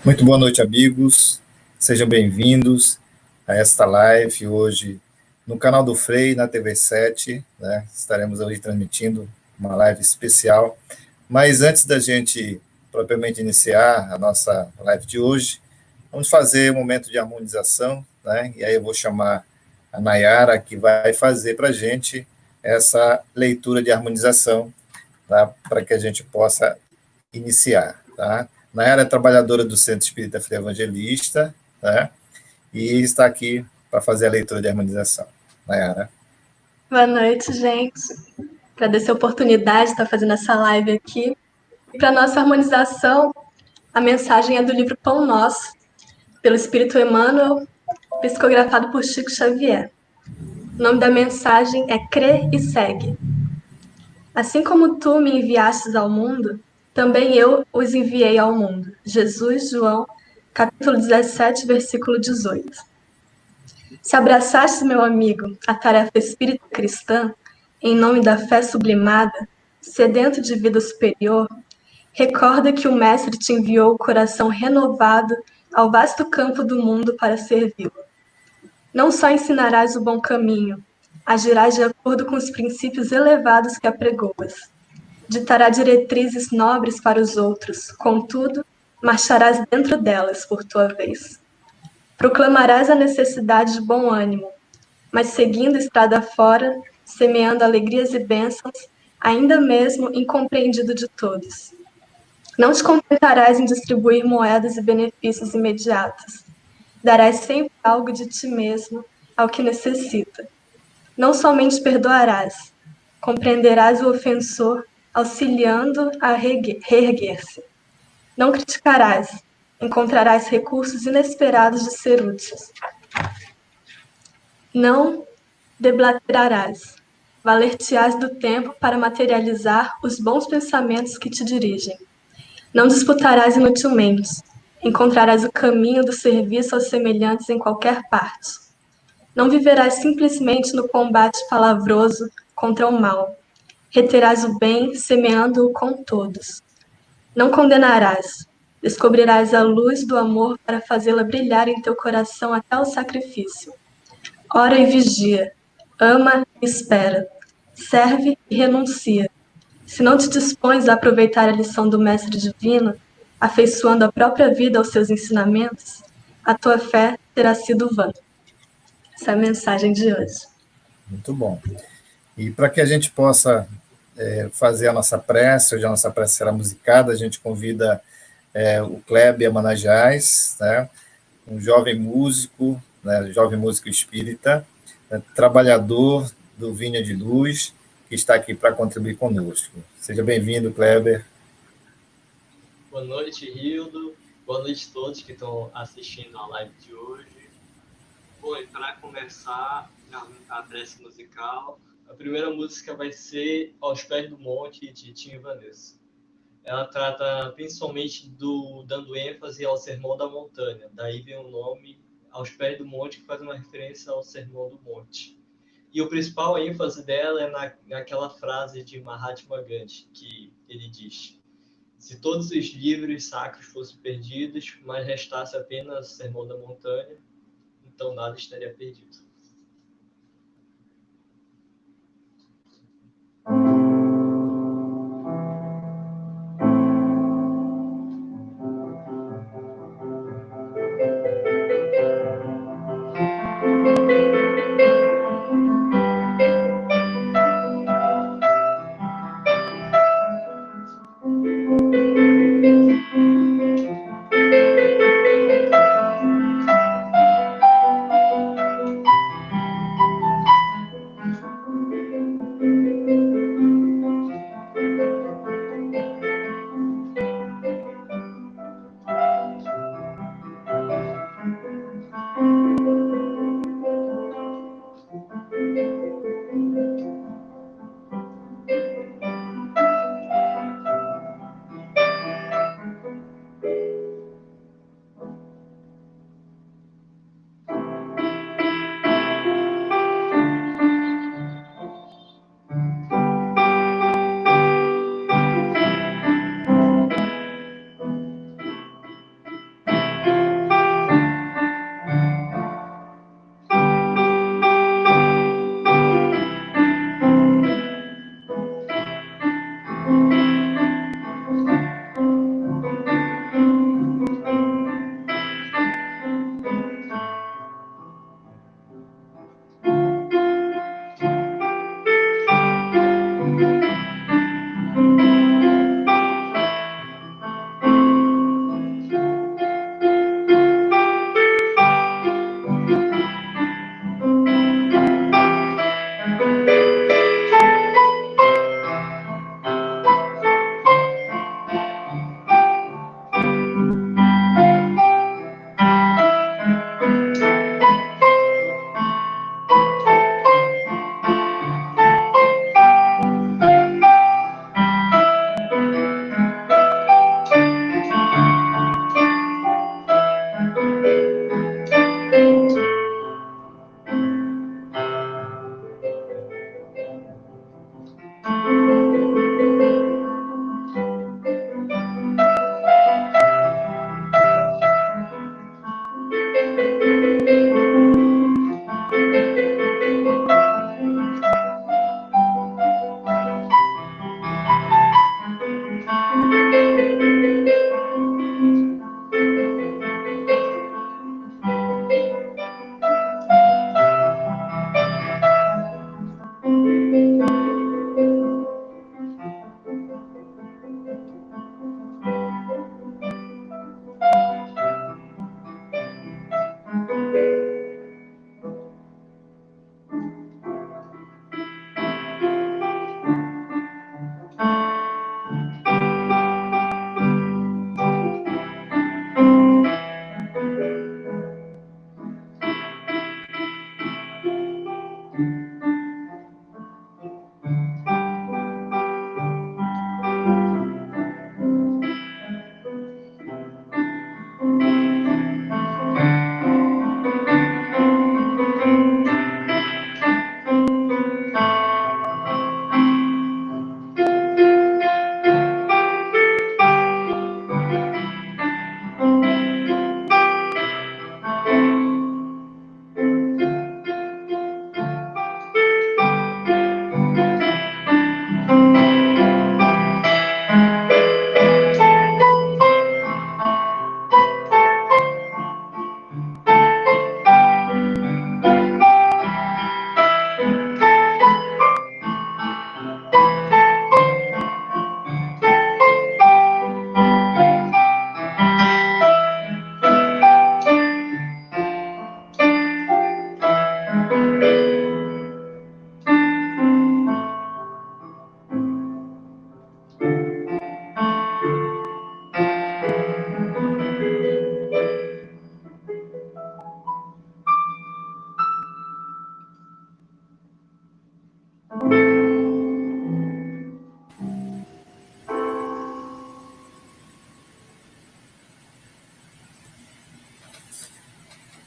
Muito boa noite, amigos. Sejam bem-vindos a esta live hoje no canal do Frei, na TV7, né? Estaremos hoje transmitindo uma live especial. Mas antes da gente propriamente iniciar a nossa live de hoje, vamos fazer um momento de harmonização, né? E aí eu vou chamar a Nayara, que vai fazer para a gente essa leitura de harmonização, tá? Para que a gente possa iniciar, tá? Nayara é trabalhadora do Centro Espírita Frei Evangelista, né? E está aqui para fazer a leitura de harmonização. Nayara. Boa noite, gente. Agradecer a oportunidade de estar fazendo essa live aqui. E para a nossa harmonização, a mensagem é do livro Pão Nosso, pelo Espírito Emmanuel, psicografado por Chico Xavier. O nome da mensagem é Crê e Segue. Assim como tu me enviastes ao mundo, também eu os enviei ao mundo. Jesus, João, capítulo 17, versículo 18. Se abraçaste, meu amigo, a tarefa espírita cristã, em nome da fé sublimada, sedento de vida superior, recorda que o Mestre te enviou o coração renovado ao vasto campo do mundo para servi-lo. Não só ensinarás o bom caminho, agirás de acordo com os princípios elevados que apregoas. Ditará diretrizes nobres para os outros, contudo, marcharás dentro delas por tua vez. Proclamarás a necessidade de bom ânimo, mas seguindo estrada fora, semeando alegrias e bênçãos, ainda mesmo incompreendido de todos. Não te contentarás em distribuir moedas e benefícios imediatos. Darás sempre algo de ti mesmo ao que necessita. Não somente perdoarás, compreenderás o ofensor, auxiliando a reerguer-se. Não criticarás, encontrarás recursos inesperados de ser úteis. Não deblaterarás, valer-te-ás do tempo para materializar os bons pensamentos que te dirigem. Não disputarás inutilmente, encontrarás o caminho do serviço aos semelhantes em qualquer parte. Não viverás simplesmente no combate palavroso contra o mal. Reterás o bem, semeando-o com todos. Não condenarás, descobrirás a luz do amor para fazê-la brilhar em teu coração até o sacrifício. Ora e vigia, ama e espera, serve e renuncia. Se não te dispões a aproveitar a lição do Mestre Divino, afeiçoando a própria vida aos seus ensinamentos, a tua fé terá sido vã. Essa é a mensagem de hoje. Muito bom. E para que a gente possa fazer a nossa prece, hoje a nossa prece será musicada, a gente convida o Kleber Manajás, né, um jovem músico, né, jovem músico espírita, trabalhador do Vinha de Luz, que está aqui para contribuir conosco. Seja bem-vindo, Kleber. Boa noite, Hildo. Boa noite a todos que estão assistindo a live de hoje. Bom, e para começar a prece musical, a primeira música vai ser Aos Pés do Monte, de Tim e Vanessa. Ela trata principalmente dando ênfase ao Sermão da Montanha. Daí vem o nome Aos Pés do Monte, que faz uma referência ao Sermão do Monte. E o principal ênfase dela é naquela frase de Mahatma Gandhi, que ele diz: se todos os livros sacros fossem perdidos, mas restasse apenas o Sermão da Montanha, então nada estaria perdido.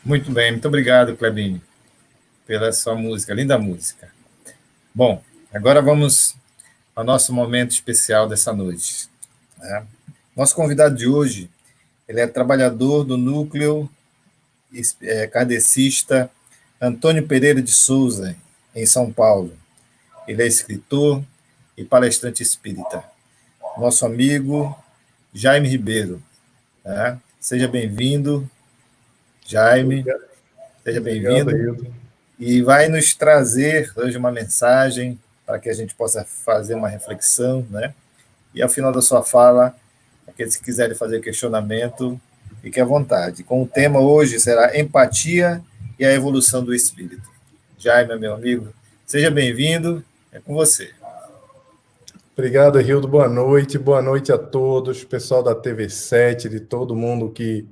Muito bem, muito obrigado, Clebinho, pela sua música, linda música. Bom, agora vamos ao nosso momento especial dessa noite, né? Nosso convidado de hoje, ele é trabalhador do núcleo kardecista Antônio Pereira de Souza, em São Paulo. Ele é escritor e palestrante espírita. Nosso amigo Jaime Ribeiro, né? Seja bem-vindo, Jaime. Seja bem-vindo. E vai nos trazer hoje uma mensagem para que a gente possa fazer uma reflexão, né? E ao final da sua fala, aqueles que quiserem fazer questionamento, fique à vontade. Com o tema hoje será empatia e a evolução do espírito. Jaime, meu amigo, seja bem-vindo, é com você. Obrigado, Hildo. Boa noite a todos, pessoal da TV7, de todo mundo que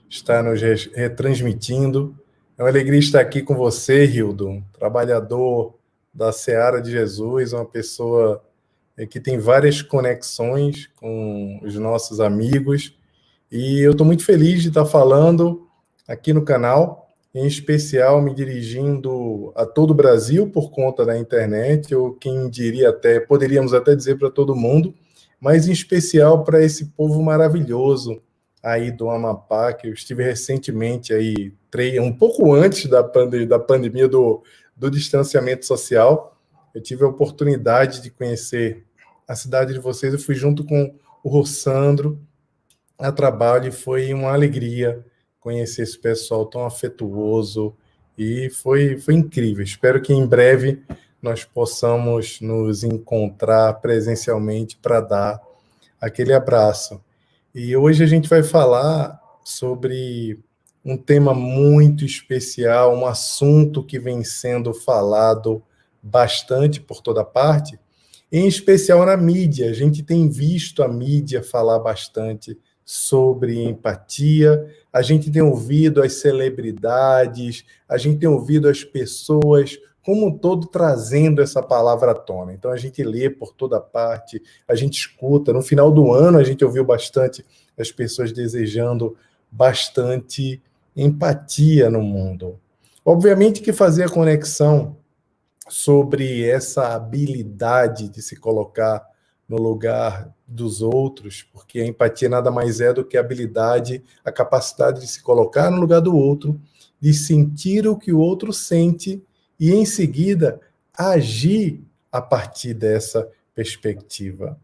está nos retransmitindo. É uma alegria estar aqui com você, Hildo, trabalhador da Seara de Jesus, uma pessoa que tem várias conexões com os nossos amigos, e eu estou muito feliz de estar falando aqui no canal, em especial me dirigindo a todo o Brasil por conta da internet, ou quem diria poderíamos até dizer para todo mundo, mas em especial para esse povo maravilhoso aí do Amapá, que eu estive recentemente aí, um pouco antes da pandemia do distanciamento social. Eu tive a oportunidade de conhecer a cidade de vocês, eu fui junto com o Rossandro a trabalho, e foi uma alegria conhecer esse pessoal tão afetuoso, e foi incrível. Espero que em breve nós possamos nos encontrar presencialmente para dar aquele abraço. E hoje a gente vai falar sobre um tema muito especial, um assunto que vem sendo falado bastante por toda parte, em especial na mídia. A gente tem visto a mídia falar bastante sobre empatia, a gente tem ouvido as celebridades, a gente tem ouvido as pessoas como um todo trazendo essa palavra à tona. Então a gente lê por toda parte, a gente escuta. No final do ano a gente ouviu bastante as pessoas desejando bastante empatia no mundo. Obviamente que fazer a conexão sobre essa habilidade de se colocar no lugar dos outros, porque a empatia nada mais é do que a habilidade, a capacidade de se colocar no lugar do outro, de sentir o que o outro sente e, em seguida, agir a partir dessa perspectiva.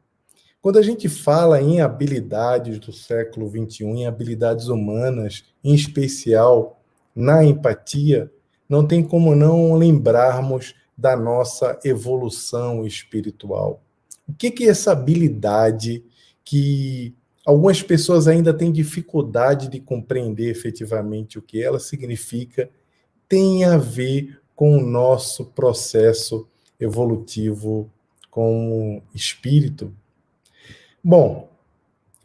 Quando a gente fala em habilidades do século XXI, em habilidades humanas, em especial na empatia, não tem como não lembrarmos da nossa evolução espiritual. O que é essa habilidade que algumas pessoas ainda têm dificuldade de compreender efetivamente o que ela significa, tem a ver com o nosso processo evolutivo como espírito? Bom,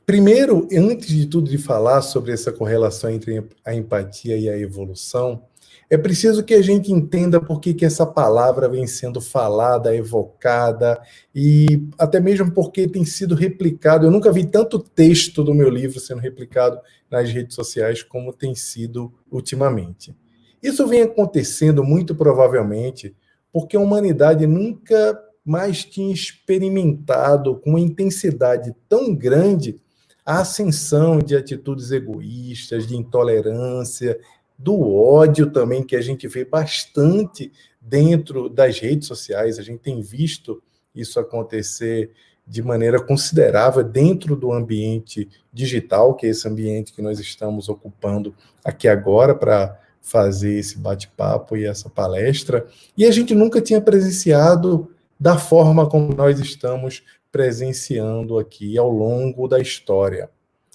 primeiro, antes de tudo de falar sobre essa correlação entre a empatia e a evolução, é preciso que a gente entenda por que essa palavra vem sendo falada, evocada, e até mesmo porque tem sido replicado. Eu nunca vi tanto texto do meu livro sendo replicado nas redes sociais como tem sido ultimamente. Isso vem acontecendo muito provavelmente porque a humanidade nunca mais tinha experimentado com uma intensidade tão grande a ascensão de atitudes egoístas, de intolerância, do ódio também, que a gente vê bastante dentro das redes sociais. A gente tem visto isso acontecer de maneira considerável dentro do ambiente digital, que é esse ambiente que nós estamos ocupando aqui agora para fazer esse bate-papo e essa palestra. E a gente nunca tinha presenciado da forma como nós estamos presenciando aqui ao longo da história.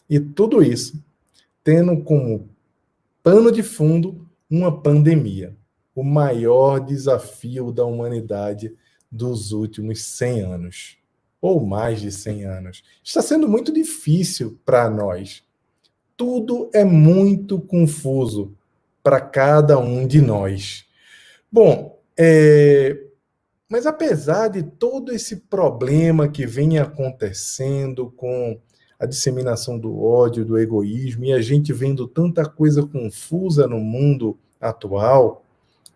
E tudo isso tendo como pano de fundo uma pandemia, o maior desafio da humanidade dos últimos 100 anos, ou mais de 100 anos. Está sendo muito difícil para nós. Tudo é muito confuso para cada um de nós. Bom, mas apesar de todo esse problema que vem acontecendo com a disseminação do ódio, do egoísmo, e a gente vendo tanta coisa confusa no mundo atual,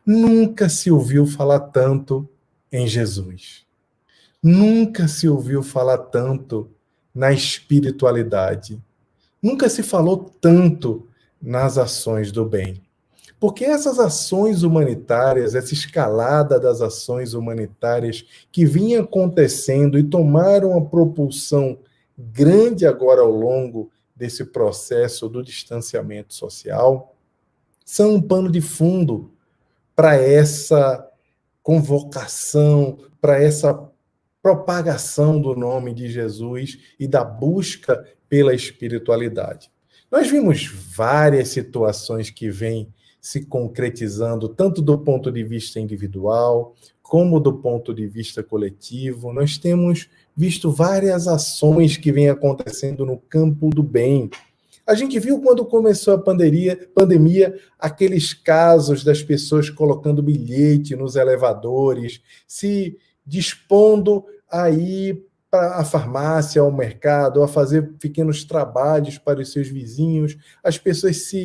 nunca se ouviu falar tanto em Jesus. Nunca se ouviu falar tanto na espiritualidade. Nunca se falou tanto nas ações do bem. Porque essas ações humanitárias, essa escalada das ações humanitárias que vinha acontecendo e tomaram uma propulsão grande agora ao longo desse processo do distanciamento social, são um pano de fundo para essa convocação, para essa propagação do nome de Jesus e da busca pela espiritualidade. Nós vimos várias situações que vêm se concretizando, tanto do ponto de vista individual, como do ponto de vista coletivo. Nós temos visto várias ações que vêm acontecendo no campo do bem. A gente viu quando começou a pandemia, aqueles casos das pessoas colocando bilhete nos elevadores, se dispondo a ir para a farmácia, ao mercado, a fazer pequenos trabalhos para os seus vizinhos, as pessoas se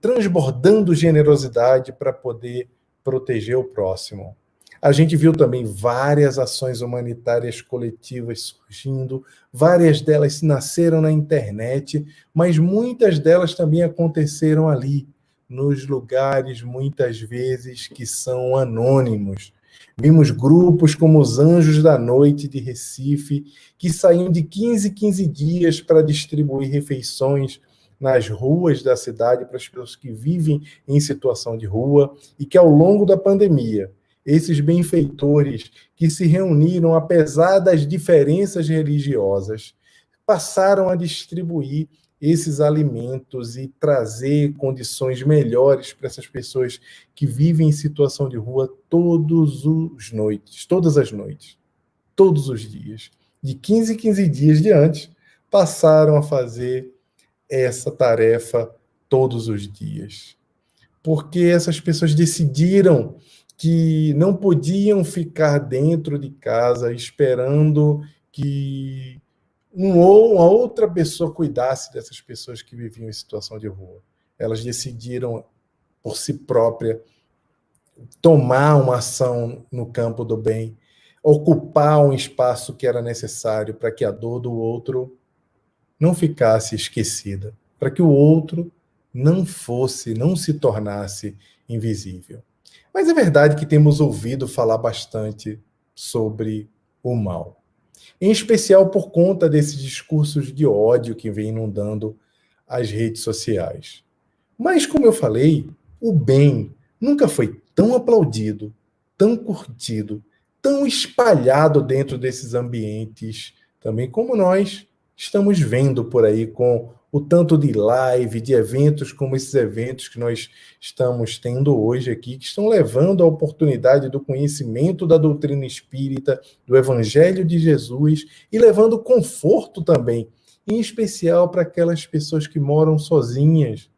transbordando generosidade para poder proteger o próximo. A gente viu também várias ações humanitárias coletivas surgindo, várias delas nasceram na internet, mas muitas delas também aconteceram ali, nos lugares, muitas vezes, que são anônimos. Vimos grupos como os Anjos da Noite de Recife, que saíam de 15 em 15 dias para distribuir refeições nas ruas da cidade para as pessoas que vivem em situação de rua, e que ao longo da pandemia, esses benfeitores que se reuniram, apesar das diferenças religiosas, passaram a distribuir esses alimentos e trazer condições melhores para essas pessoas que vivem em situação de rua todas as noites, todos os dias. De 15 em 15 dias de antes, passaram a fazer essa tarefa todos os dias. Porque essas pessoas decidiram que não podiam ficar dentro de casa esperando que uma outra pessoa cuidasse dessas pessoas que viviam em situação de rua. Elas decidiram, por si própria, tomar uma ação no campo do bem, ocupar um espaço que era necessário para que a dor do outro não ficasse esquecida, para que o outro não se tornasse invisível. Mas é verdade que temos ouvido falar bastante sobre o mal, em especial por conta desses discursos de ódio que vem inundando as redes sociais. Mas, como eu falei, o bem nunca foi tão aplaudido, tão curtido, tão espalhado dentro desses ambientes, também como nós estamos vendo por aí com o tanto de live, de eventos como esses eventos que nós estamos tendo hoje aqui, que estão levando a oportunidade do conhecimento da doutrina espírita, do Evangelho de Jesus, e levando conforto também, em especial para aquelas pessoas que moram sozinhas,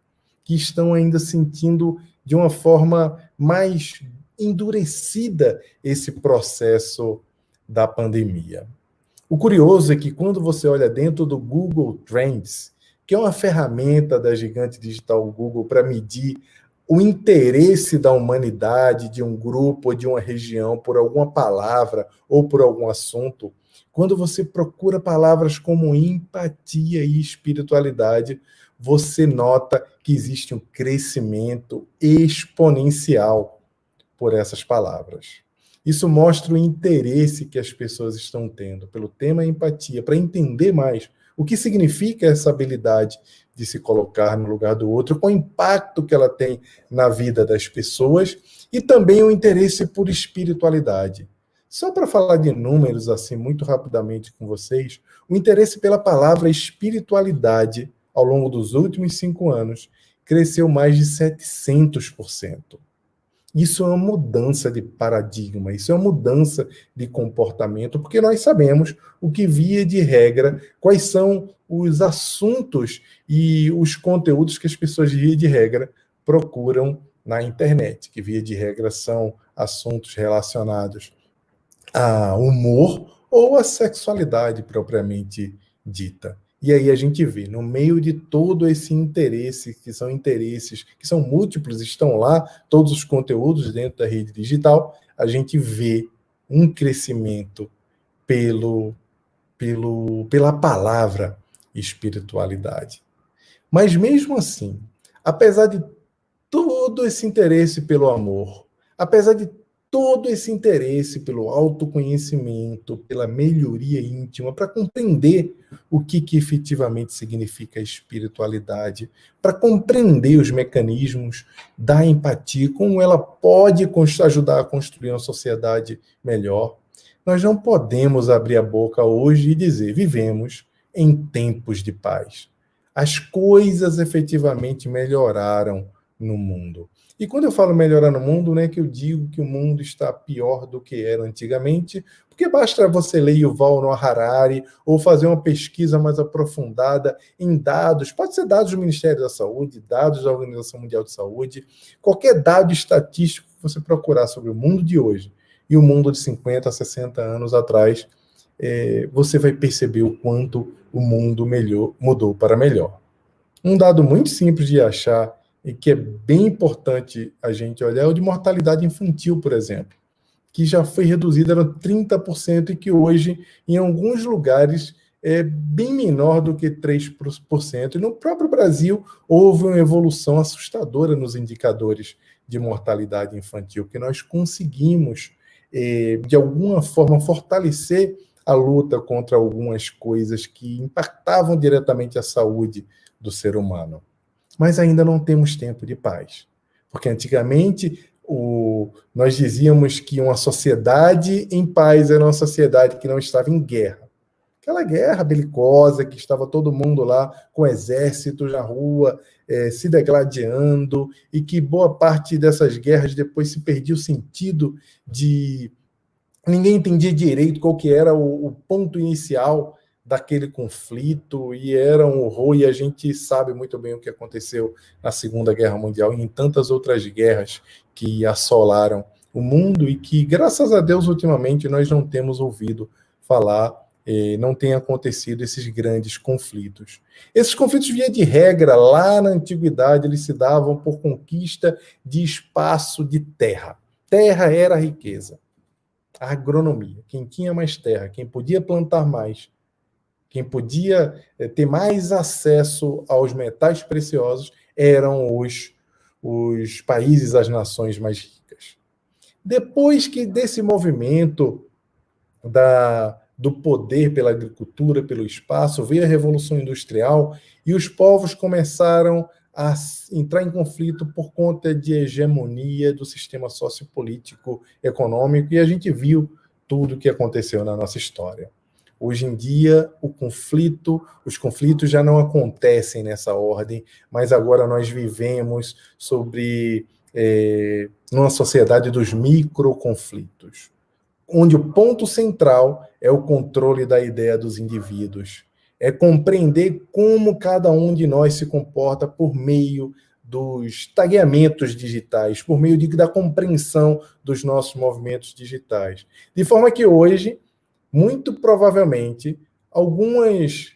que estão ainda sentindo de uma forma mais endurecida esse processo da pandemia. O curioso é que quando você olha dentro do Google Trends, que é uma ferramenta da gigante digital Google para medir o interesse da humanidade, de um grupo ou de uma região por alguma palavra ou por algum assunto, quando você procura palavras como empatia e espiritualidade, você nota que existe um crescimento exponencial por essas palavras. Isso mostra o interesse que as pessoas estão tendo pelo tema empatia, para entender mais o que significa essa habilidade de se colocar no lugar do outro, qual o impacto que ela tem na vida das pessoas, e também o interesse por espiritualidade. Só para falar de números assim muito rapidamente com vocês, o interesse pela palavra espiritualidade ao longo dos últimos 5 anos cresceu mais de 700%. Isso é uma mudança de paradigma, isso é uma mudança de comportamento, porque nós sabemos o que, via de regra, quais são os assuntos e os conteúdos que as pessoas, via de regra, procuram na internet, que, via de regra, são assuntos relacionados a humor ou a sexualidade propriamente dita. E aí a gente vê, no meio de todo esse interesse, que são múltiplos, estão lá, todos os conteúdos dentro da rede digital, a gente vê um crescimento pela palavra espiritualidade. Mas mesmo assim, apesar de todo esse interesse pelo amor, apesar de todo esse interesse pelo autoconhecimento, pela melhoria íntima, para compreender o que efetivamente significa espiritualidade, para compreender os mecanismos da empatia, como ela pode ajudar a construir uma sociedade melhor, nós não podemos abrir a boca hoje e dizer: vivemos em tempos de paz. As coisas efetivamente melhoraram no mundo. E quando eu falo melhorar no mundo, não é que eu digo que o mundo está pior do que era antigamente, porque basta você ler Yuval Noah Harari ou fazer uma pesquisa mais aprofundada em dados, pode ser dados do Ministério da Saúde, dados da Organização Mundial de Saúde, qualquer dado estatístico que você procurar sobre o mundo de hoje e o mundo de 50, 60 anos atrás, você vai perceber o quanto o mundo mudou para melhor. Um dado muito simples de achar e que é bem importante a gente olhar é o de mortalidade infantil, por exemplo, que já foi reduzida a 30% e que hoje, em alguns lugares, é bem menor do que 3%. E no próprio Brasil, houve uma evolução assustadora nos indicadores de mortalidade infantil, que nós conseguimos, de alguma forma, fortalecer a luta contra algumas coisas que impactavam diretamente a saúde do ser humano. Mas ainda não temos tempo de paz. Porque antigamente nós dizíamos que uma sociedade em paz era uma sociedade que não estava em guerra. Aquela guerra belicosa que estava todo mundo lá com exércitos na rua, se degladiando, e que boa parte dessas guerras depois se perdia o sentido de... Ninguém entendia direito qual que era o ponto inicial daquele conflito, e era um horror, e a gente sabe muito bem o que aconteceu na Segunda Guerra Mundial e em tantas outras guerras que assolaram o mundo e que, graças a Deus, ultimamente nós não temos ouvido falar, não tem acontecido esses grandes conflitos. Esses conflitos, via de regra, lá na antiguidade, eles se davam por conquista de espaço de terra. Terra era a riqueza. A agronomia, quem tinha mais terra, quem podia plantar mais, quem podia ter mais acesso aos metais preciosos eram os países, as nações mais ricas. Depois que desse movimento do poder pela agricultura, pelo espaço, veio a Revolução Industrial e os povos começaram a entrar em conflito por conta de hegemonia do sistema sociopolítico econômico, e a gente viu tudo o que aconteceu na nossa história. Hoje em dia, os conflitos já não acontecem nessa ordem, mas agora nós vivemos numa sociedade dos microconflitos, onde o ponto central é o controle da ideia dos indivíduos. É compreender como cada um de nós se comporta por meio dos tagueamentos digitais, por meio da compreensão dos nossos movimentos digitais. De forma que hoje, muito provavelmente, algumas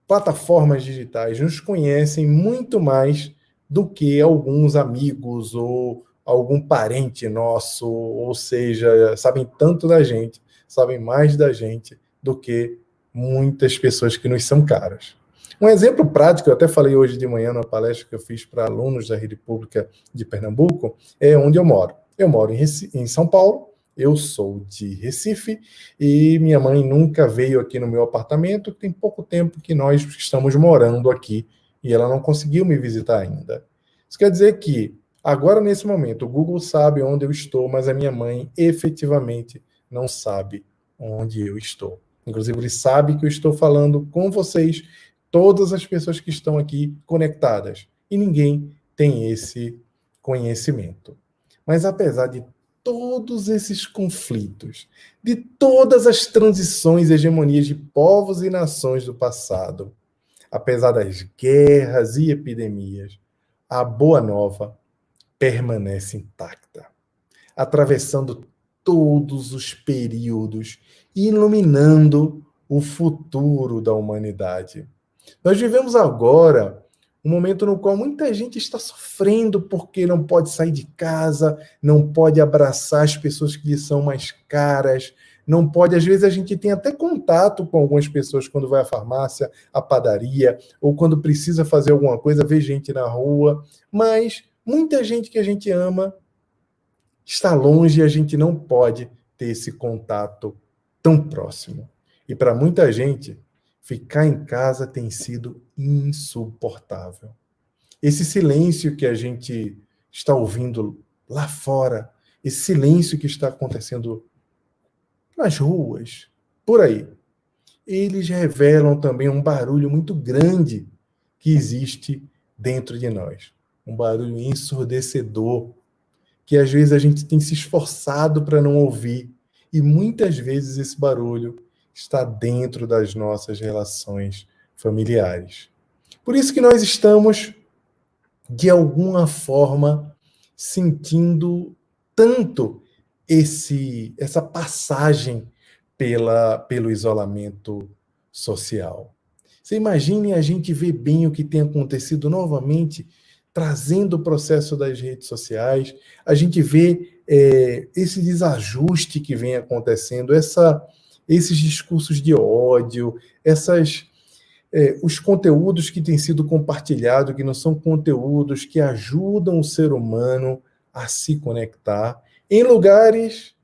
plataformas digitais nos conhecem muito mais do que alguns amigos ou algum parente nosso, ou seja, sabem tanto da gente, sabem mais da gente do que muitas pessoas que nos são caras. Um exemplo prático, eu até falei hoje de manhã numa palestra que eu fiz para alunos da Rede Pública de Pernambuco, é onde eu moro. Eu moro em São Paulo, eu sou de Recife, e minha mãe nunca veio aqui no meu apartamento, tem pouco tempo que nós estamos morando aqui, e ela não conseguiu me visitar ainda. Isso quer dizer que, agora nesse momento, o Google sabe onde eu estou, mas a minha mãe efetivamente não sabe onde eu estou. Inclusive, ele sabe que eu estou falando com vocês, todas as pessoas que estão aqui conectadas, e ninguém tem esse conhecimento. Mas apesar de todos esses conflitos, de todas as transições e hegemonias de povos e nações do passado, apesar das guerras e epidemias, a Boa Nova permanece intacta, atravessando todos os períodos e iluminando o futuro da humanidade. Nós vivemos agora um momento no qual muita gente está sofrendo porque não pode sair de casa, não pode abraçar as pessoas que lhe são mais caras, não pode, às vezes a gente tem até contato com algumas pessoas quando vai à farmácia, à padaria, ou quando precisa fazer alguma coisa, vê gente na rua, mas muita gente que a gente ama está longe e a gente não pode ter esse contato tão próximo. E para muita gente, ficar em casa tem sido insuportável. Esse silêncio que a gente está ouvindo lá fora, esse silêncio que está acontecendo nas ruas, por aí, eles revelam também um barulho muito grande que existe dentro de nós. Um barulho ensurdecedor, que às vezes a gente tem se esforçado para não ouvir, e muitas vezes esse barulho está dentro das nossas relações familiares. Por isso que nós estamos, de alguma forma, sentindo tanto essa passagem pelo isolamento social. Você imagine a gente ver bem o que tem acontecido novamente, trazendo o processo das redes sociais, a gente vê esse desajuste que vem acontecendo, esses discursos de ódio, os conteúdos que têm sido compartilhados, que não são conteúdos que ajudam o ser humano a se conectar, em lugares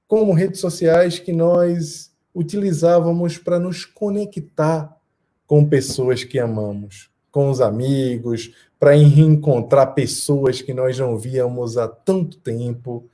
como redes sociais que nós utilizávamos para nos conectar com pessoas que amamos, com os amigos, para reencontrar pessoas que nós não víamos há tanto tempo.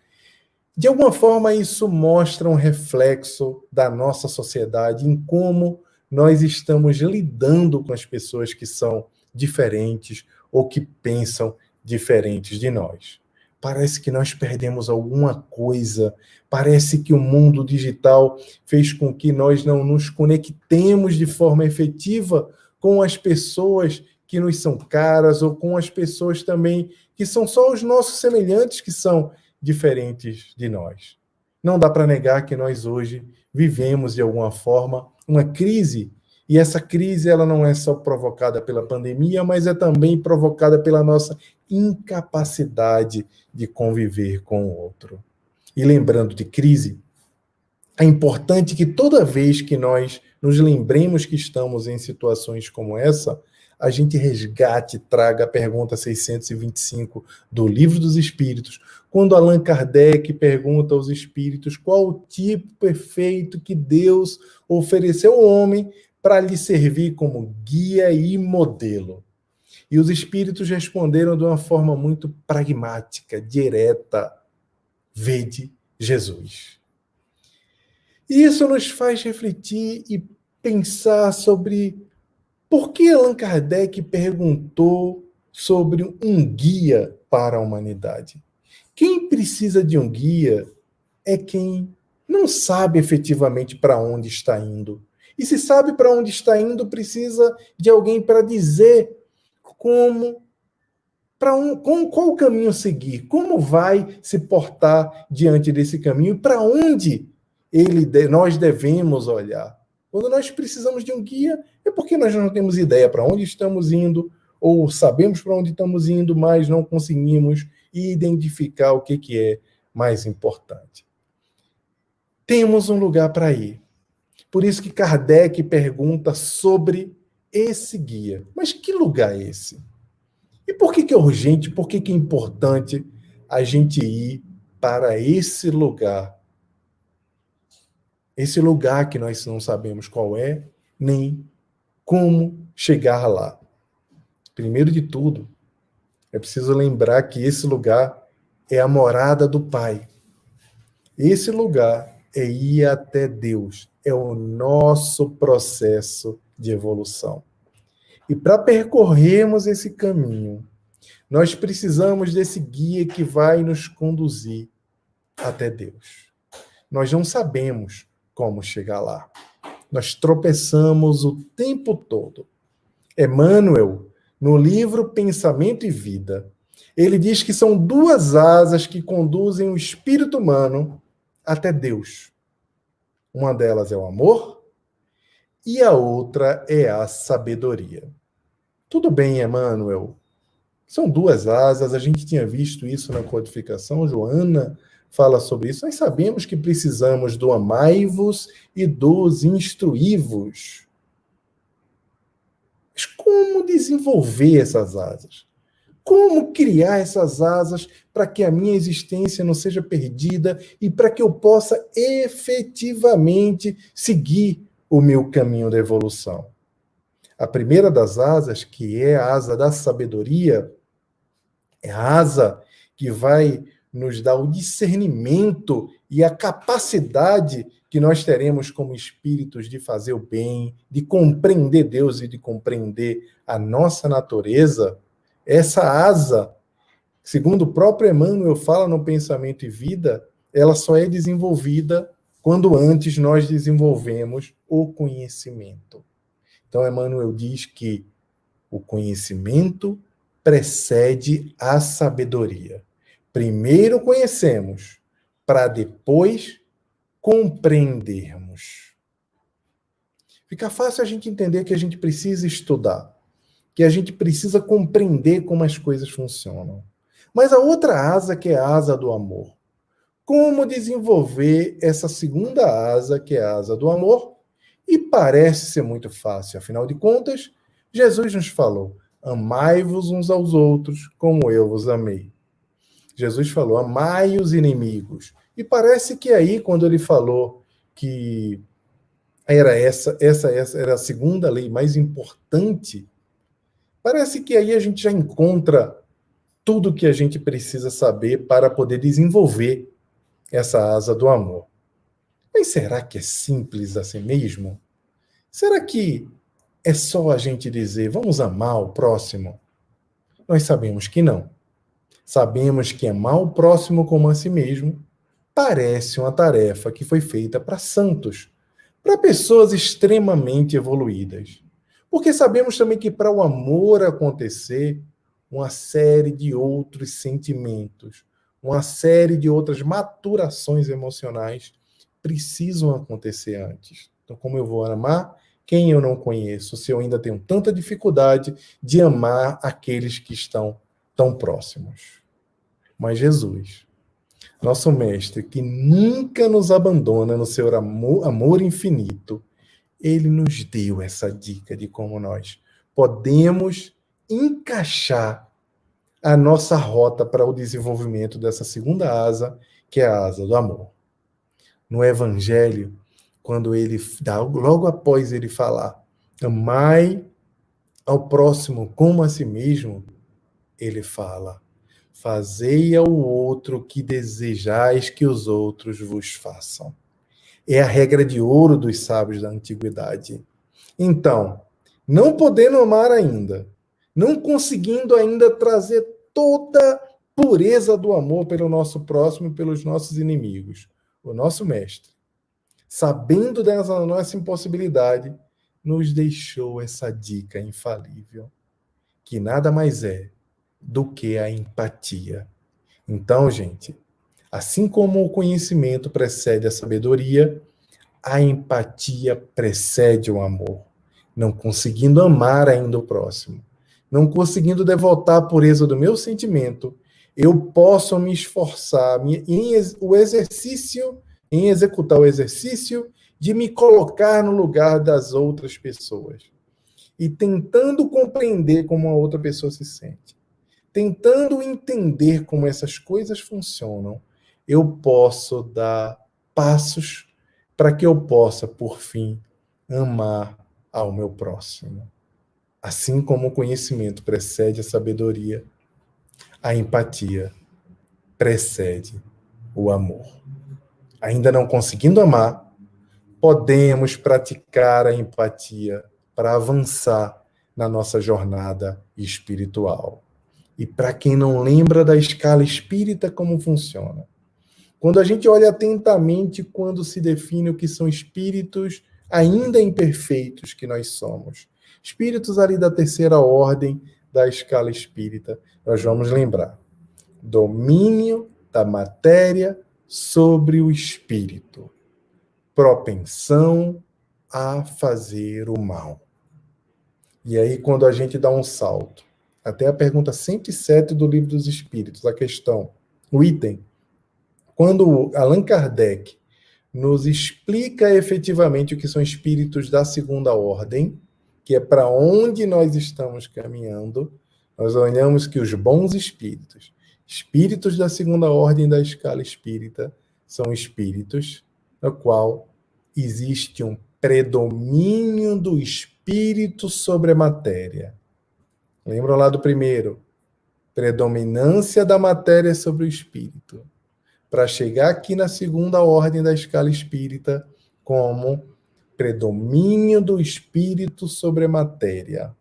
De alguma forma, isso mostra um reflexo da nossa sociedade em como nós estamos lidando com as pessoas que são diferentes ou que pensam diferentes de nós. Parece que nós perdemos alguma coisa, parece que o mundo digital fez com que nós não nos conectemos de forma efetiva com as pessoas que nos são caras ou com as pessoas também que são só os nossos semelhantes que são diferentes de nós. Não dá para negar que nós hoje vivemos, de alguma forma, uma crise, e essa crise ela não é só provocada pela pandemia, mas é também provocada pela nossa incapacidade de conviver com o outro. E lembrando de crise, é importante que toda vez que nós nos lembremos que estamos em situações como essa, a gente resgate, traga a pergunta 625 do Livro dos Espíritos, quando Allan Kardec pergunta aos espíritos qual o tipo perfeito que Deus ofereceu ao homem para lhe servir como guia e modelo. E os espíritos responderam de uma forma muito pragmática, direta: vede Jesus. E isso nos faz refletir e pensar sobre por que Allan Kardec perguntou sobre um guia para a humanidade. Quem precisa de um guia é quem não sabe efetivamente para onde está indo. E se sabe para onde está indo, precisa de alguém para dizer qual o caminho seguir, como vai se portar diante desse caminho, para onde nós devemos olhar. Quando nós precisamos de um guia, é porque nós não temos ideia para onde estamos indo, ou sabemos para onde estamos indo, mas não conseguimos identificar o que é mais importante. Temos um lugar para ir. Por isso que Kardec pergunta sobre esse guia. Mas que lugar é esse? E por que é urgente, por que é importante a gente ir para esse lugar? Esse lugar que nós não sabemos qual é, nem como chegar lá. Primeiro de tudo, é preciso lembrar que esse lugar é a morada do Pai. Esse lugar é ir até Deus, é o nosso processo de evolução. E para percorrermos esse caminho, nós precisamos desse guia que vai nos conduzir até Deus. Nós não sabemos como chegar lá. Nós tropeçamos o tempo todo. Emmanuel, no livro Pensamento e Vida, ele diz que são duas asas que conduzem o espírito humano até Deus. Uma delas é o amor e a outra é a sabedoria. Tudo bem, Emmanuel. São duas asas, a gente tinha visto isso na codificação, Joana fala sobre isso. Nós sabemos que precisamos do amai-vos e dos instruí-vos. Mas como desenvolver essas asas? Como criar essas asas para que a minha existência não seja perdida e para que eu possa efetivamente seguir o meu caminho da evolução? A primeira das asas, que é a asa da sabedoria, é a asa que vai nos dar o discernimento e a capacidade que nós teremos como espíritos de fazer o bem, de compreender Deus e de compreender a nossa natureza. Essa asa, segundo o próprio Emmanuel fala no Pensamento e Vida, ela só é desenvolvida quando antes nós desenvolvemos o conhecimento. Então, Emmanuel diz que o conhecimento precede a sabedoria. Primeiro conhecemos, para depois compreendermos. Fica fácil a gente entender que a gente precisa estudar, que a gente precisa compreender como as coisas funcionam. Mas a outra asa, que é a asa do amor. Como desenvolver essa segunda asa, que é a asa do amor? E parece ser muito fácil. Afinal de contas, Jesus nos falou: amai-vos uns aos outros como eu vos amei. Jesus falou: amai os inimigos. E parece que aí, quando ele falou que era essa era a segunda lei mais importante, parece que aí a gente já encontra tudo o que a gente precisa saber para poder desenvolver essa asa do amor. Mas será que é simples assim mesmo? Será que é só a gente dizer, vamos amar o próximo? Nós sabemos que não. Sabemos que amar o próximo como a si mesmo parece uma tarefa que foi feita para santos, para pessoas extremamente evoluídas. Porque sabemos também que para o amor acontecer, uma série de outros sentimentos, uma série de outras maturações emocionais precisam acontecer antes. Então, como eu vou amar quem eu não conheço, se eu ainda tenho tanta dificuldade de amar aqueles que estão tão próximos? Mas Jesus, nosso mestre, que nunca nos abandona no seu amor infinito, ele nos deu essa dica de como nós podemos encaixar a nossa rota para o desenvolvimento dessa segunda asa, que é a asa do amor. No Evangelho, quando ele dá, logo após ele falar, amai ao próximo como a si mesmo, ele fala, fazei ao outro que desejais que os outros vos façam. É a regra de ouro dos sábios da antiguidade. Então, não podendo amar ainda, não conseguindo ainda trazer toda a pureza do amor pelo nosso próximo e pelos nossos inimigos, o nosso mestre, sabendo dessa nossa impossibilidade, nos deixou essa dica infalível, que nada mais é do que a empatia. Então, gente, assim como o conhecimento precede a sabedoria, a empatia precede o amor. Não conseguindo amar ainda o próximo, não conseguindo devotar a pureza do meu sentimento, eu posso me esforçar em executar o exercício de me colocar no lugar das outras pessoas e tentando compreender como a outra pessoa se sente, tentando entender como essas coisas funcionam, eu posso dar passos para que eu possa, por fim, amar ao meu próximo. Assim como o conhecimento precede a sabedoria, a empatia precede o amor. Ainda não conseguindo amar, podemos praticar a empatia para avançar na nossa jornada espiritual. E para quem não lembra da escala espírita, como funciona? Quando a gente olha atentamente quando se define o que são espíritos ainda imperfeitos que nós somos, espíritos ali da terceira ordem da escala espírita, nós vamos lembrar: domínio da matéria sobre o espírito, propensão a fazer o mal. E aí, quando a gente dá um salto, até a pergunta 107 do Livro dos Espíritos, a questão, o item, quando Allan Kardec nos explica efetivamente o que são espíritos da segunda ordem, que é para onde nós estamos caminhando, nós olhamos que os bons espíritos, espíritos da segunda ordem da escala espírita, são espíritos no qual existe um predomínio do espírito sobre a matéria. Lembram lá do primeiro? Predominância da matéria sobre o espírito. Para chegar aqui na segunda ordem da escala espírita, como predomínio do espírito sobre a matéria.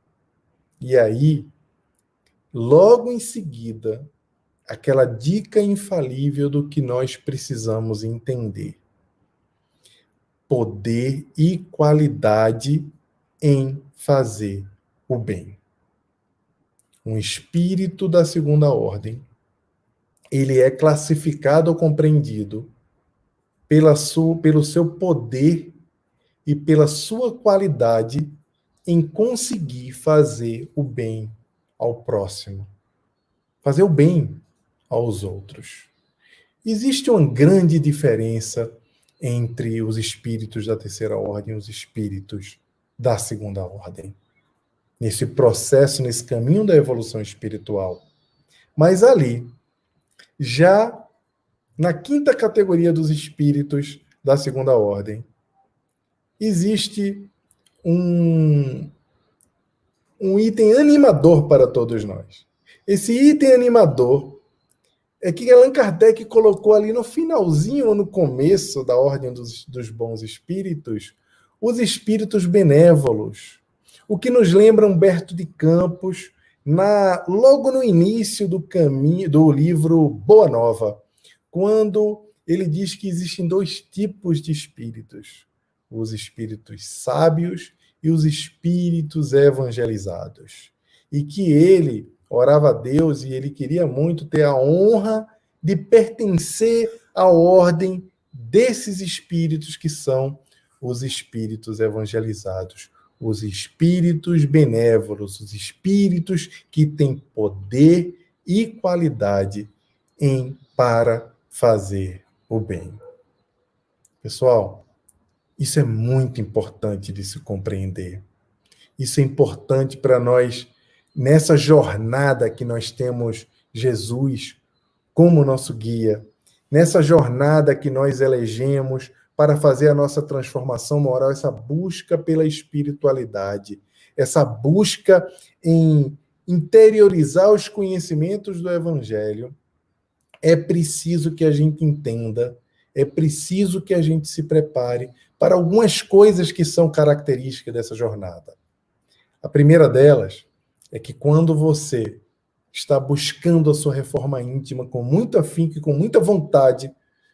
E aí, logo em seguida, aquela dica infalível do que nós precisamos entender. Poder e qualidade em fazer o bem. Um espírito da segunda ordem, ele é classificado ou compreendido pelo seu poder e pela sua qualidade em conseguir fazer o bem ao próximo, fazer o bem aos outros. Existe uma grande diferença entre os espíritos da terceira ordem e os espíritos da segunda ordem, nesse processo, nesse caminho da evolução espiritual. Mas ali, já na quinta categoria dos espíritos da segunda ordem, existe um item animador para todos nós. Esse item animador é que Allan Kardec colocou ali no finalzinho ou no começo da ordem dos bons espíritos, os espíritos benévolos, o que nos lembra Humberto de Campos, logo no início do livro Boa Nova, quando ele diz que existem dois tipos de espíritos, os espíritos sábios e os espíritos evangelizados. E que ele orava a Deus e ele queria muito ter a honra de pertencer à ordem desses espíritos que são os espíritos evangelizados, os espíritos benévolos, os espíritos que têm poder e qualidade para fazer o bem. Pessoal, isso é muito importante de se compreender. Isso é importante para nós, nessa jornada que nós temos Jesus como nosso guia, nessa jornada que nós elegemos para fazer a nossa transformação moral, essa busca pela espiritualidade, essa busca em interiorizar os conhecimentos do Evangelho, é preciso que a gente entenda, é preciso que a gente se prepare para algumas coisas que são características dessa jornada. A primeira delas é que quando você está buscando a sua reforma íntima com muito afinco e com muita vontade,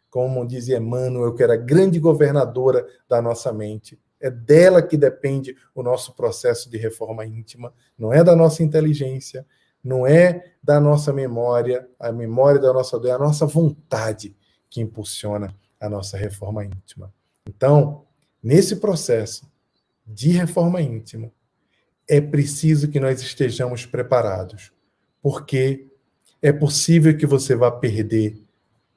como dizia Emmanuel, que era a grande governadora da nossa mente, é dela que depende o nosso processo de reforma íntima, não é da nossa inteligência, não é da nossa memória, a memória da nossa dor, é a nossa vontade que impulsiona a nossa reforma íntima. Então, nesse processo de reforma íntima, é preciso que nós estejamos preparados, porque é possível que você vá perder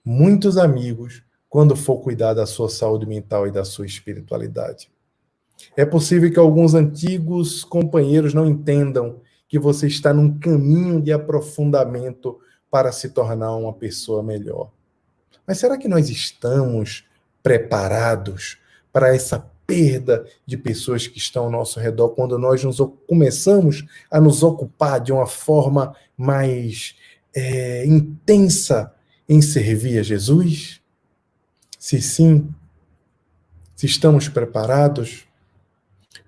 muitos amigos quando for cuidar da sua saúde mental e da sua espiritualidade. É possível que alguns antigos companheiros não entendam que você está num caminho de aprofundamento para se tornar uma pessoa melhor. Mas será que nós estamos preparados para essa perda de pessoas que estão ao nosso redor quando nós começamos a nos ocupar de uma forma mais intensa em servir a Jesus? Se sim, se estamos preparados,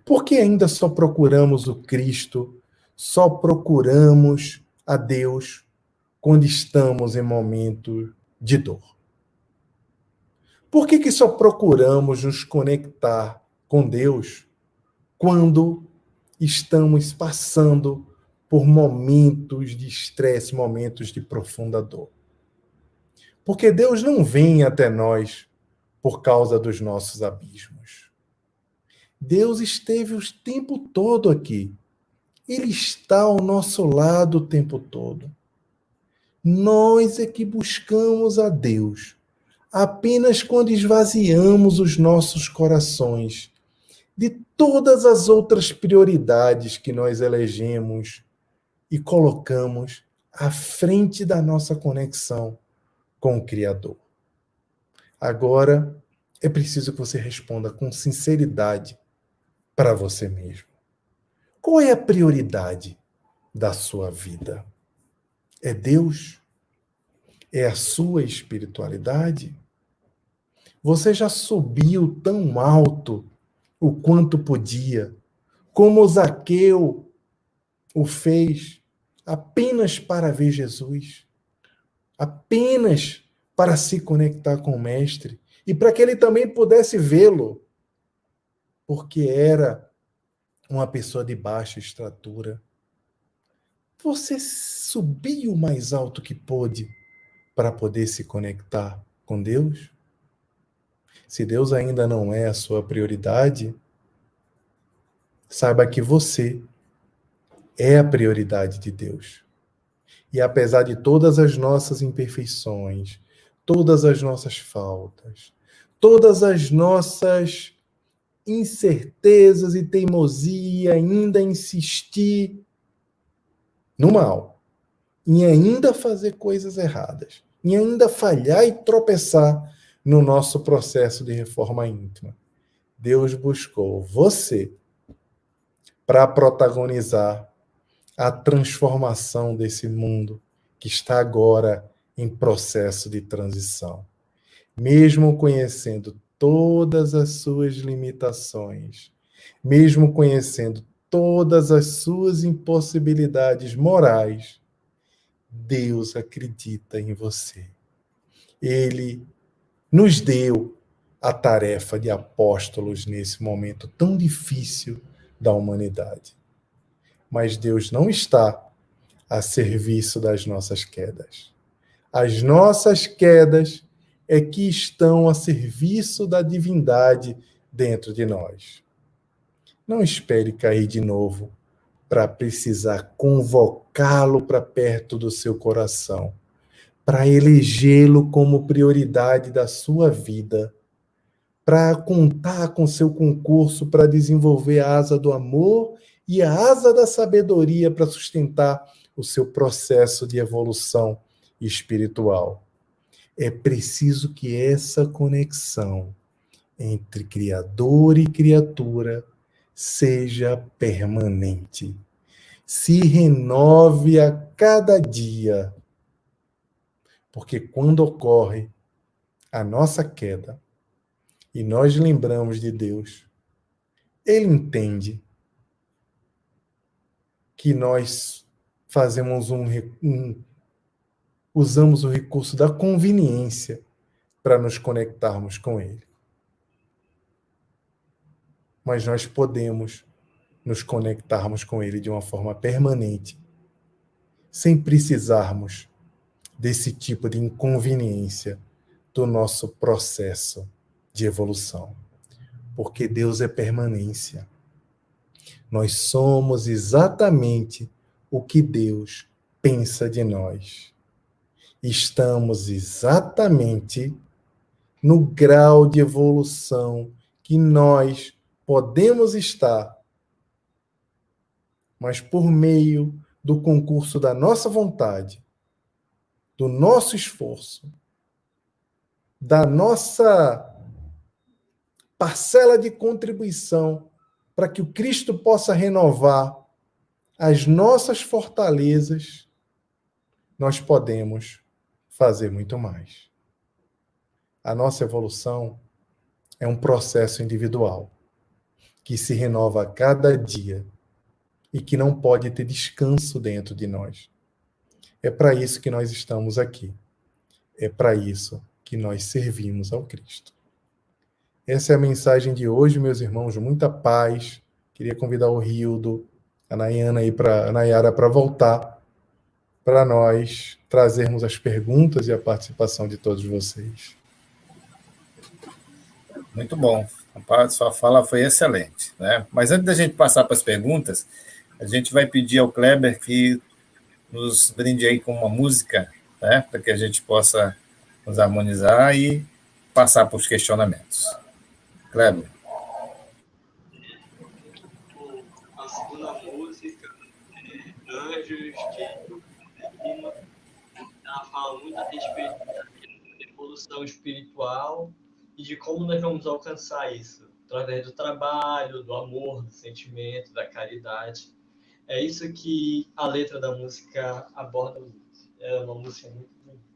por que ainda só procuramos o Cristo, só procuramos a Deus quando estamos em momento de dor? Por que só procuramos nos conectar com Deus quando estamos passando por momentos de estresse, momentos de profunda dor? Porque Deus não vem até nós por causa dos nossos abismos. Deus esteve o tempo todo aqui. Ele está ao nosso lado o tempo todo. Nós é que buscamos a Deus apenas quando esvaziamos os nossos corações de todas as outras prioridades que nós elegemos e colocamos à frente da nossa conexão com o Criador. Agora, é preciso que você responda com sinceridade para você mesmo. Qual é a prioridade da sua vida? É Deus? É a sua espiritualidade? Você já subiu tão alto o quanto podia, como Zaqueu o fez, apenas para ver Jesus, apenas para se conectar com o Mestre e para que ele também pudesse vê-lo, porque era uma pessoa de baixa estatura. Você subiu o mais alto que pôde para poder se conectar com Deus? Se Deus ainda não é a sua prioridade, saiba que você é a prioridade de Deus. E apesar de todas as nossas imperfeições, todas as nossas faltas, todas as nossas incertezas e teimosia, ainda insistir no mal, em ainda fazer coisas erradas, em ainda falhar e tropeçar no nosso processo de reforma íntima. Deus buscou você para protagonizar a transformação desse mundo que está agora em processo de transição. Mesmo conhecendo todas as suas limitações, mesmo conhecendo todas as suas impossibilidades morais, Deus acredita em você. Ele nos deu a tarefa de apóstolos nesse momento tão difícil da humanidade. Mas Deus não está a serviço das nossas quedas. As nossas quedas é que estão a serviço da divindade dentro de nós. Não espere cair de novo para precisar convocá-lo para perto do seu coração, para elegê-lo como prioridade da sua vida, para contar com seu concurso para desenvolver a asa do amor e a asa da sabedoria para sustentar o seu processo de evolução espiritual. É preciso que essa conexão entre Criador e criatura seja permanente. Se renove a cada dia. Porque quando ocorre a nossa queda e nós lembramos de Deus, Ele entende que nós usamos o recurso da conveniência para nos conectarmos com Ele. Mas nós podemos nos conectarmos com Ele de uma forma permanente, sem precisarmos desse tipo de inconveniência do nosso processo de evolução. Porque Deus é permanência. Nós somos exatamente o que Deus pensa de nós. Estamos exatamente no grau de evolução que nós podemos estar, mas por meio do concurso da nossa vontade, do nosso esforço, da nossa parcela de contribuição para que o Cristo possa renovar as nossas fortalezas, nós podemos fazer muito mais. A nossa evolução é um processo individual que se renova a cada dia e que não pode ter descanso dentro de nós. É para isso que nós estamos aqui. É para isso que nós servimos ao Cristo. Essa é a mensagem de hoje, meus irmãos, muita paz. Queria convidar o Rildo, a Nayara para voltar, para nós trazermos as perguntas e a participação de todos vocês. Muito bom. Sua fala foi excelente, né? Mas antes da gente passar para as perguntas, a gente vai pedir ao Kleber que nos brinde aí com uma música, né? Para que a gente possa nos harmonizar e passar para os questionamentos. Kleber. A segunda música é Anjos, de Lima. Ela fala muito a respeito da evolução espiritual e de como nós vamos alcançar isso, através do trabalho, do amor, do sentimento, da caridade. É isso que a letra da música aborda muito. É uma música muito bonita.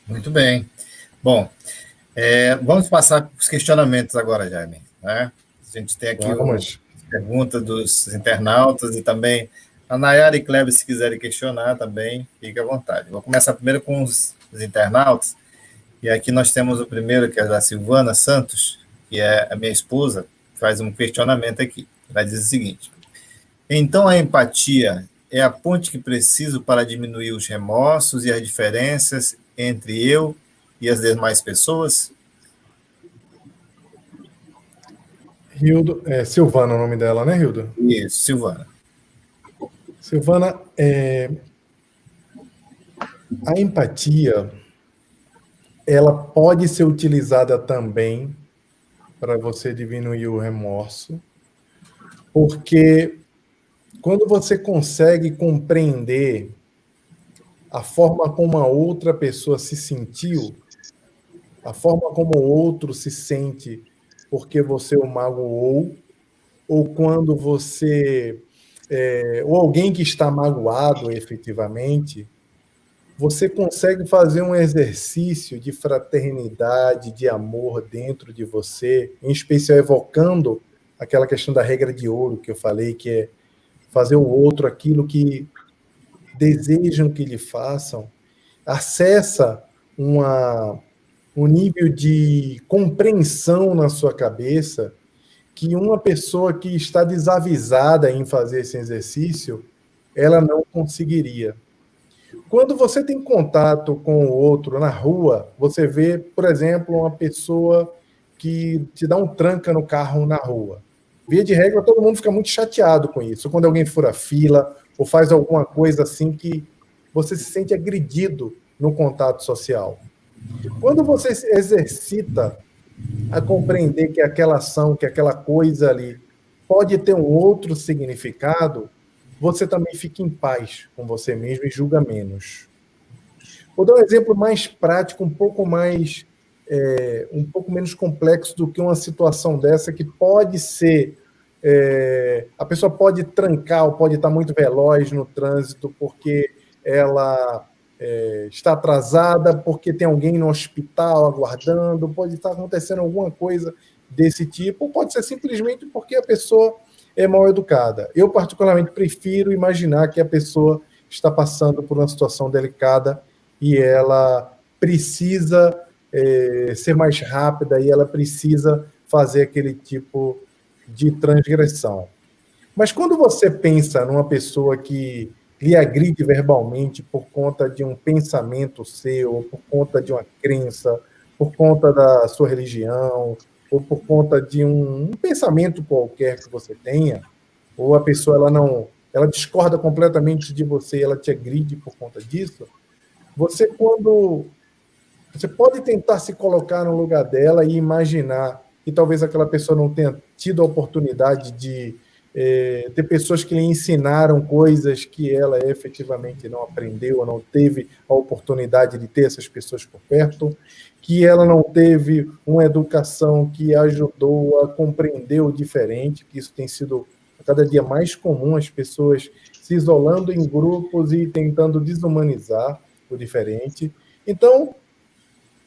Muito bem. Bom, vamos passar para os questionamentos agora, Jaime. né? A gente tem aqui Vamos. Pergunta dos internautas e também a Nayara e Kleber, se quiserem questionar também, fique à vontade. Vou começar primeiro com os internautas, e aqui nós temos o primeiro, que é da Silvana Santos, que é a minha esposa, faz um questionamento aqui. Ela diz o seguinte: então a empatia é a ponte que preciso para diminuir os remorsos e as diferenças entre eu e as demais pessoas? Hildo, Silvana é o nome dela, né, Hildo? Isso, Silvana. Silvana, a empatia, ela pode ser utilizada também para você diminuir o remorso, porque quando você consegue compreender a forma como a outra pessoa se sentiu, a forma como o outro se sente porque você o magoou, ou quando você... ou alguém que está magoado efetivamente, você consegue fazer um exercício de fraternidade, de amor dentro de você, em especial evocando aquela questão da regra de ouro que eu falei, que é fazer o outro aquilo que desejam que lhe façam, acessa um nível de compreensão na sua cabeça que uma pessoa que está desavisada em fazer esse exercício, ela não conseguiria. Quando você tem contato com o outro na rua, você vê, por exemplo, uma pessoa que te dá um tranca no carro na rua. Via de regra, todo mundo fica muito chateado com isso. Quando alguém fura fila ou faz alguma coisa assim que você se sente agredido no contato social. Quando você se exercita a compreender que aquela ação, que aquela coisa ali pode ter um outro significado, você também fica em paz com você mesmo e julga menos. Vou dar um exemplo mais prático, um pouco menos complexo do que uma situação dessa, que pode ser... a pessoa pode trancar ou pode estar muito veloz no trânsito porque ela está atrasada, porque tem alguém no hospital aguardando, pode estar acontecendo alguma coisa desse tipo, ou pode ser simplesmente porque a pessoa é mal educada. Eu, particularmente, prefiro imaginar que a pessoa está passando por uma situação delicada e ela precisa ser mais rápida e ela precisa fazer aquele tipo de transgressão. Mas quando você pensa numa pessoa que lhe agride verbalmente por conta de um pensamento seu, ou por conta de uma crença, por conta da sua religião, ou por conta de um pensamento qualquer que você tenha, ou a pessoa ela discorda completamente de você e ela te agride por conta disso, você pode tentar se colocar no lugar dela e imaginar que talvez aquela pessoa não tenha tido a oportunidade de ter pessoas que lhe ensinaram coisas que ela efetivamente não aprendeu, ou não teve a oportunidade de ter essas pessoas por perto, que ela não teve uma educação que ajudou a compreender o diferente, que isso tem sido cada dia mais comum, as pessoas se isolando em grupos e tentando desumanizar o diferente. Então,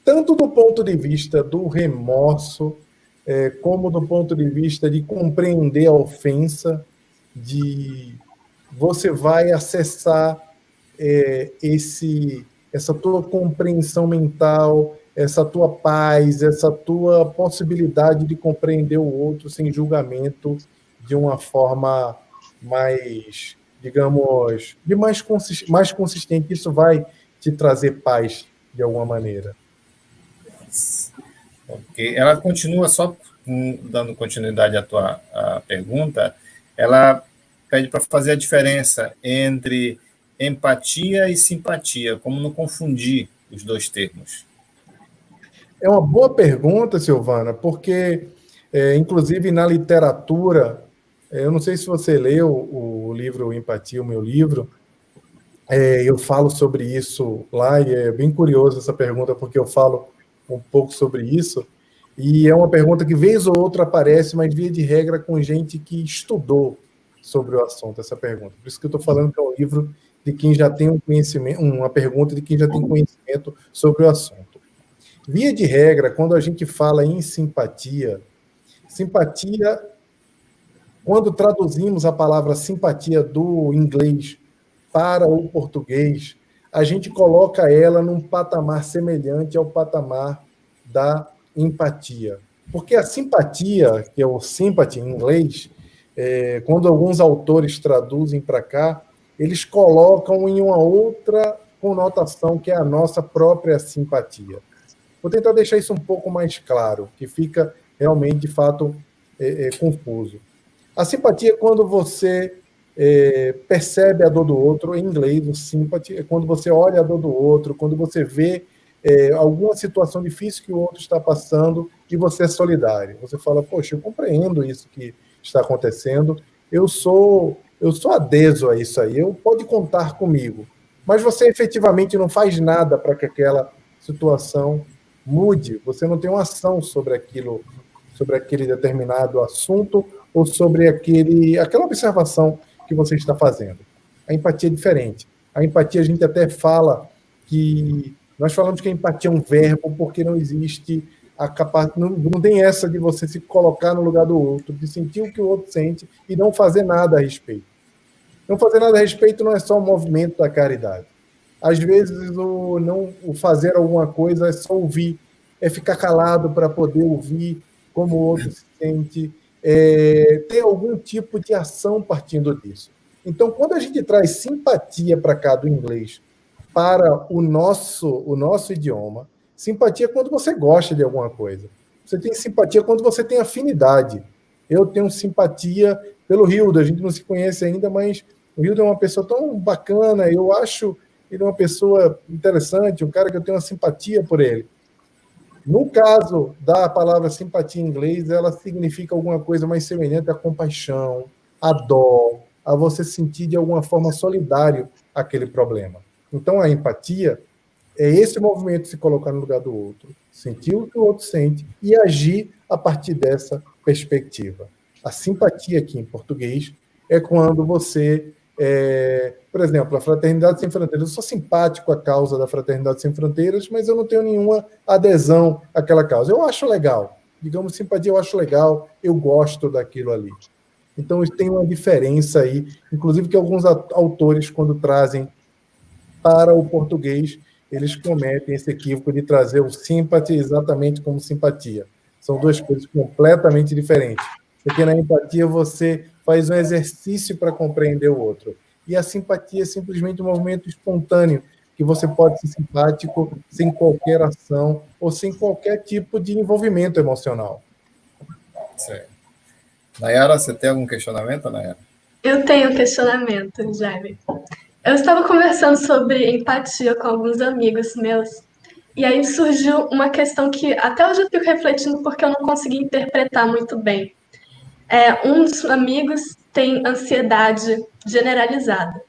tanto do ponto de vista do remorso, como do ponto de vista de compreender a ofensa, você vai acessar essa tua compreensão mental, essa tua paz, essa tua possibilidade de compreender o outro sem julgamento, de uma forma mais, digamos, mais consistente. Isso vai te trazer paz de alguma maneira. Okay. Ela continua, só dando continuidade à tua pergunta, ela pede para fazer a diferença entre empatia e simpatia, como não confundir os dois termos. É uma boa pergunta, Silvana, porque, inclusive, na literatura, eu não sei se você leu o livro Empatia, o meu livro, eu falo sobre isso lá, e é bem curioso essa pergunta, porque eu falo um pouco sobre isso, e é uma pergunta que vez ou outra aparece, mas via de regra com gente que estudou sobre o assunto, essa pergunta. Por isso que eu estou falando que é um livro de quem já tem um conhecimento, uma pergunta de quem já tem conhecimento sobre o assunto. Via de regra, quando a gente fala em simpatia Simpatia, quando traduzimos a palavra simpatia do inglês para o português, a gente coloca ela num patamar semelhante ao patamar da empatia. Porque a simpatia, que é o sympathy em inglês, quando alguns autores traduzem para cá, eles colocam em uma outra conotação, que é a nossa própria simpatia. Vou tentar deixar isso um pouco mais claro, que fica realmente, de fato, confuso. A simpatia é quando você percebe a dor do outro. Em inglês, o sympathy é quando você olha a dor do outro, quando você vê alguma situação difícil que o outro está passando e você é solidário. Você fala, poxa, eu compreendo isso que está acontecendo, eu sou adeso a isso aí, pode contar comigo. Mas você efetivamente não faz nada para que aquela situação mude, você não tem uma ação sobre aquele determinado assunto ou sobre aquela observação que você está fazendo. A empatia é diferente. A empatia, a gente até fala que... Nós falamos que a empatia é um verbo porque não existe a capacidade... Não tem essa de você se colocar no lugar do outro, de sentir o que o outro sente e não fazer nada a respeito. Não fazer nada a respeito não é só um movimento da caridade. Às vezes, o fazer alguma coisa é só ouvir, é ficar calado para poder ouvir como o outro se sente, ter algum tipo de ação partindo disso. Então, quando a gente traz simpatia para cá do inglês para o nosso idioma, simpatia é quando você gosta de alguma coisa. Você tem simpatia quando você tem afinidade. Eu tenho simpatia pelo Hildo, a gente não se conhece ainda, mas o Hildo é uma pessoa tão bacana, eu acho ele uma pessoa interessante, um cara que eu tenho uma simpatia por ele. No caso da palavra simpatia em inglês, ela significa alguma coisa mais semelhante à compaixão, à dó, a você sentir de alguma forma solidário aquele problema. Então, a empatia é esse movimento de se colocar no lugar do outro, sentir o que o outro sente e agir a partir dessa perspectiva. A simpatia aqui em português é quando você... por exemplo, a Fraternidade Sem Fronteiras. Eu sou simpático à causa da Fraternidade Sem Fronteiras, mas eu não tenho nenhuma adesão àquela causa. Eu acho legal. Digamos, simpatia eu acho legal, eu gosto daquilo ali. Então, tem uma diferença aí, inclusive que alguns autores, quando trazem para o português, eles cometem esse equívoco de trazer o sympathy exatamente como simpatia. São duas coisas completamente diferentes. Porque na empatia você faz um exercício para compreender o outro. E a simpatia é simplesmente um movimento espontâneo, que você pode ser simpático sem qualquer ação ou sem qualquer tipo de envolvimento emocional. Certo. Nayara, você tem algum questionamento, Nayara? Eu tenho um questionamento, Jaime. Eu estava conversando sobre empatia com alguns amigos meus, e aí surgiu uma questão que até hoje eu fico refletindo porque eu não consegui interpretar muito bem. Um dos amigos tem ansiedade generalizada.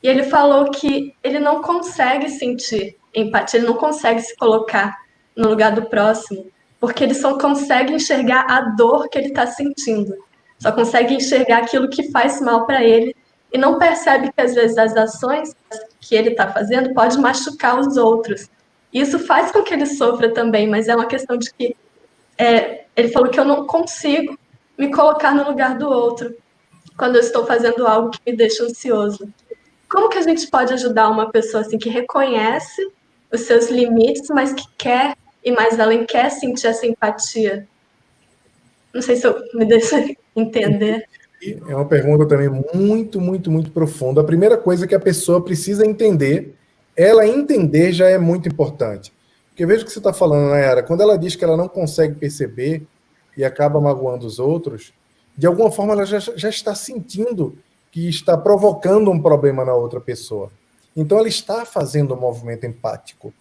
E ele falou que ele não consegue sentir empatia, ele não consegue se colocar no lugar do próximo, porque ele só consegue enxergar a dor que ele está sentindo. Só consegue enxergar aquilo que faz mal para ele e não percebe que, às vezes, as ações que ele está fazendo podem machucar os outros. Isso faz com que ele sofra também, mas é uma questão de que ele falou que eu não consigo me colocar no lugar do outro quando eu estou fazendo algo que me deixa ansioso. Como que a gente pode ajudar uma pessoa assim que reconhece os seus limites, mas que quer ir mais além, quer sentir essa empatia? Não sei se eu me deixo entender. É uma pergunta também muito, muito, muito profunda. A primeira coisa que a pessoa precisa entender, ela entender já é muito importante. Porque veja o que você está falando, Nayara, quando ela diz que ela não consegue perceber e acaba magoando os outros, de alguma forma ela já está sentindo que está provocando um problema na outra pessoa. Então ela está fazendo um movimento empático.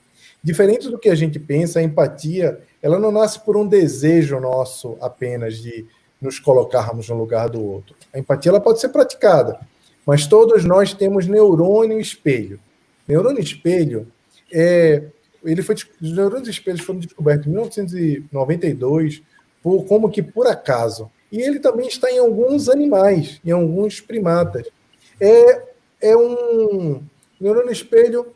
Diferente do que a gente pensa, a empatia, ela não nasce por um desejo nosso apenas de nos colocarmos no lugar do outro. A empatia ela pode ser praticada, mas todos nós temos neurônio espelho. Neurônio espelho os neurônios espelhos foram descobertos em 1992 como que por acaso. E ele também está em alguns animais, em alguns primatas. Um neurônio espelho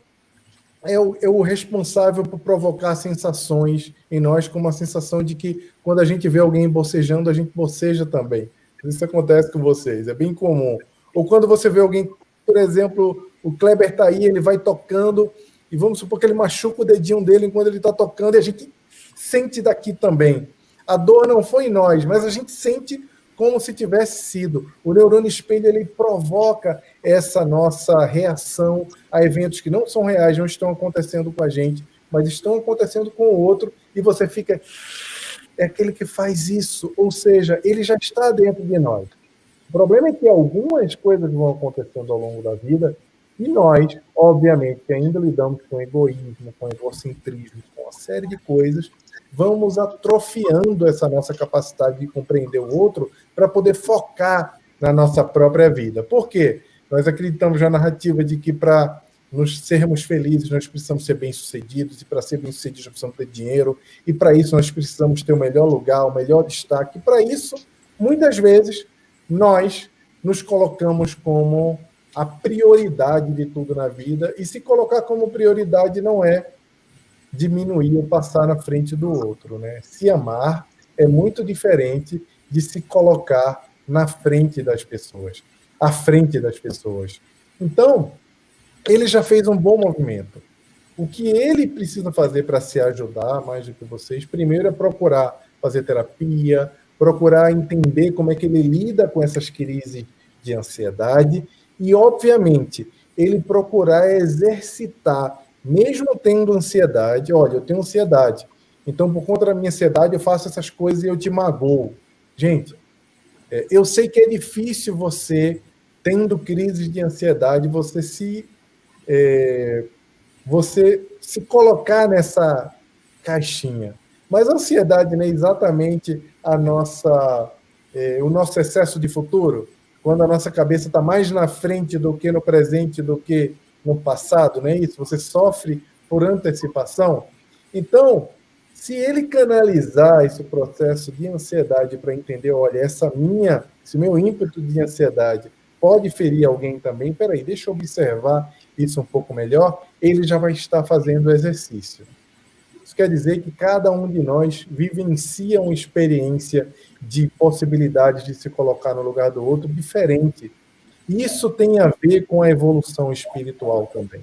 é o responsável por provocar sensações em nós, como a sensação de que quando a gente vê alguém bocejando, a gente boceja também. Isso acontece com vocês, é bem comum. Ou quando você vê alguém, por exemplo, o Kleber está aí, ele vai tocando, e vamos supor que ele machuca o dedinho dele enquanto ele está tocando, e a gente sente daqui também. A dor não foi em nós, mas a gente sente como se tivesse sido. O neurônio espelho, ele provoca essa nossa reação a eventos que não são reais, não estão acontecendo com a gente, mas estão acontecendo com o outro, e você fica... É aquele que faz isso, ou seja, ele já está dentro de nós. O problema é que algumas coisas vão acontecendo ao longo da vida, e nós, obviamente, que ainda lidamos com egoísmo, com egocentrismo, com uma série de coisas, vamos atrofiando essa nossa capacidade de compreender o outro para poder focar na nossa própria vida. Por quê? Nós acreditamos na narrativa de que para nos sermos felizes, nós precisamos ser bem-sucedidos, e para ser bem-sucedidos nós precisamos ter dinheiro, e para isso nós precisamos ter o melhor lugar, o melhor destaque, e para isso, muitas vezes, nós nos colocamos como a prioridade de tudo na vida, e se colocar como prioridade não é diminuir ou passar na frente do outro, né? Se amar é muito diferente de se colocar na frente das pessoas, à frente das pessoas. Então, ele já fez um bom movimento. O que ele precisa fazer para se ajudar, mais do que vocês, primeiro é procurar fazer terapia, procurar entender como é que ele lida com essas crises de ansiedade e, obviamente, ele procurar exercitar, mesmo tendo ansiedade. Olha, eu tenho ansiedade, então, por conta da minha ansiedade, eu faço essas coisas e eu te magoo. Gente, eu sei que é difícil você, tendo crises de ansiedade, você se colocar nessa caixinha. Mas a ansiedade não é exatamente o nosso excesso de futuro, quando a nossa cabeça está mais na frente do que no presente, do que no passado, não é isso? Você sofre por antecipação. Então, se ele canalizar esse processo de ansiedade para entender, olha, esse meu ímpeto de ansiedade pode ferir alguém também, peraí, deixa eu observar isso um pouco melhor, ele já vai estar fazendo o exercício. Isso quer dizer que cada um de nós vivencia uma experiência de possibilidades de se colocar no lugar do outro diferente. Isso tem a ver com a evolução espiritual também.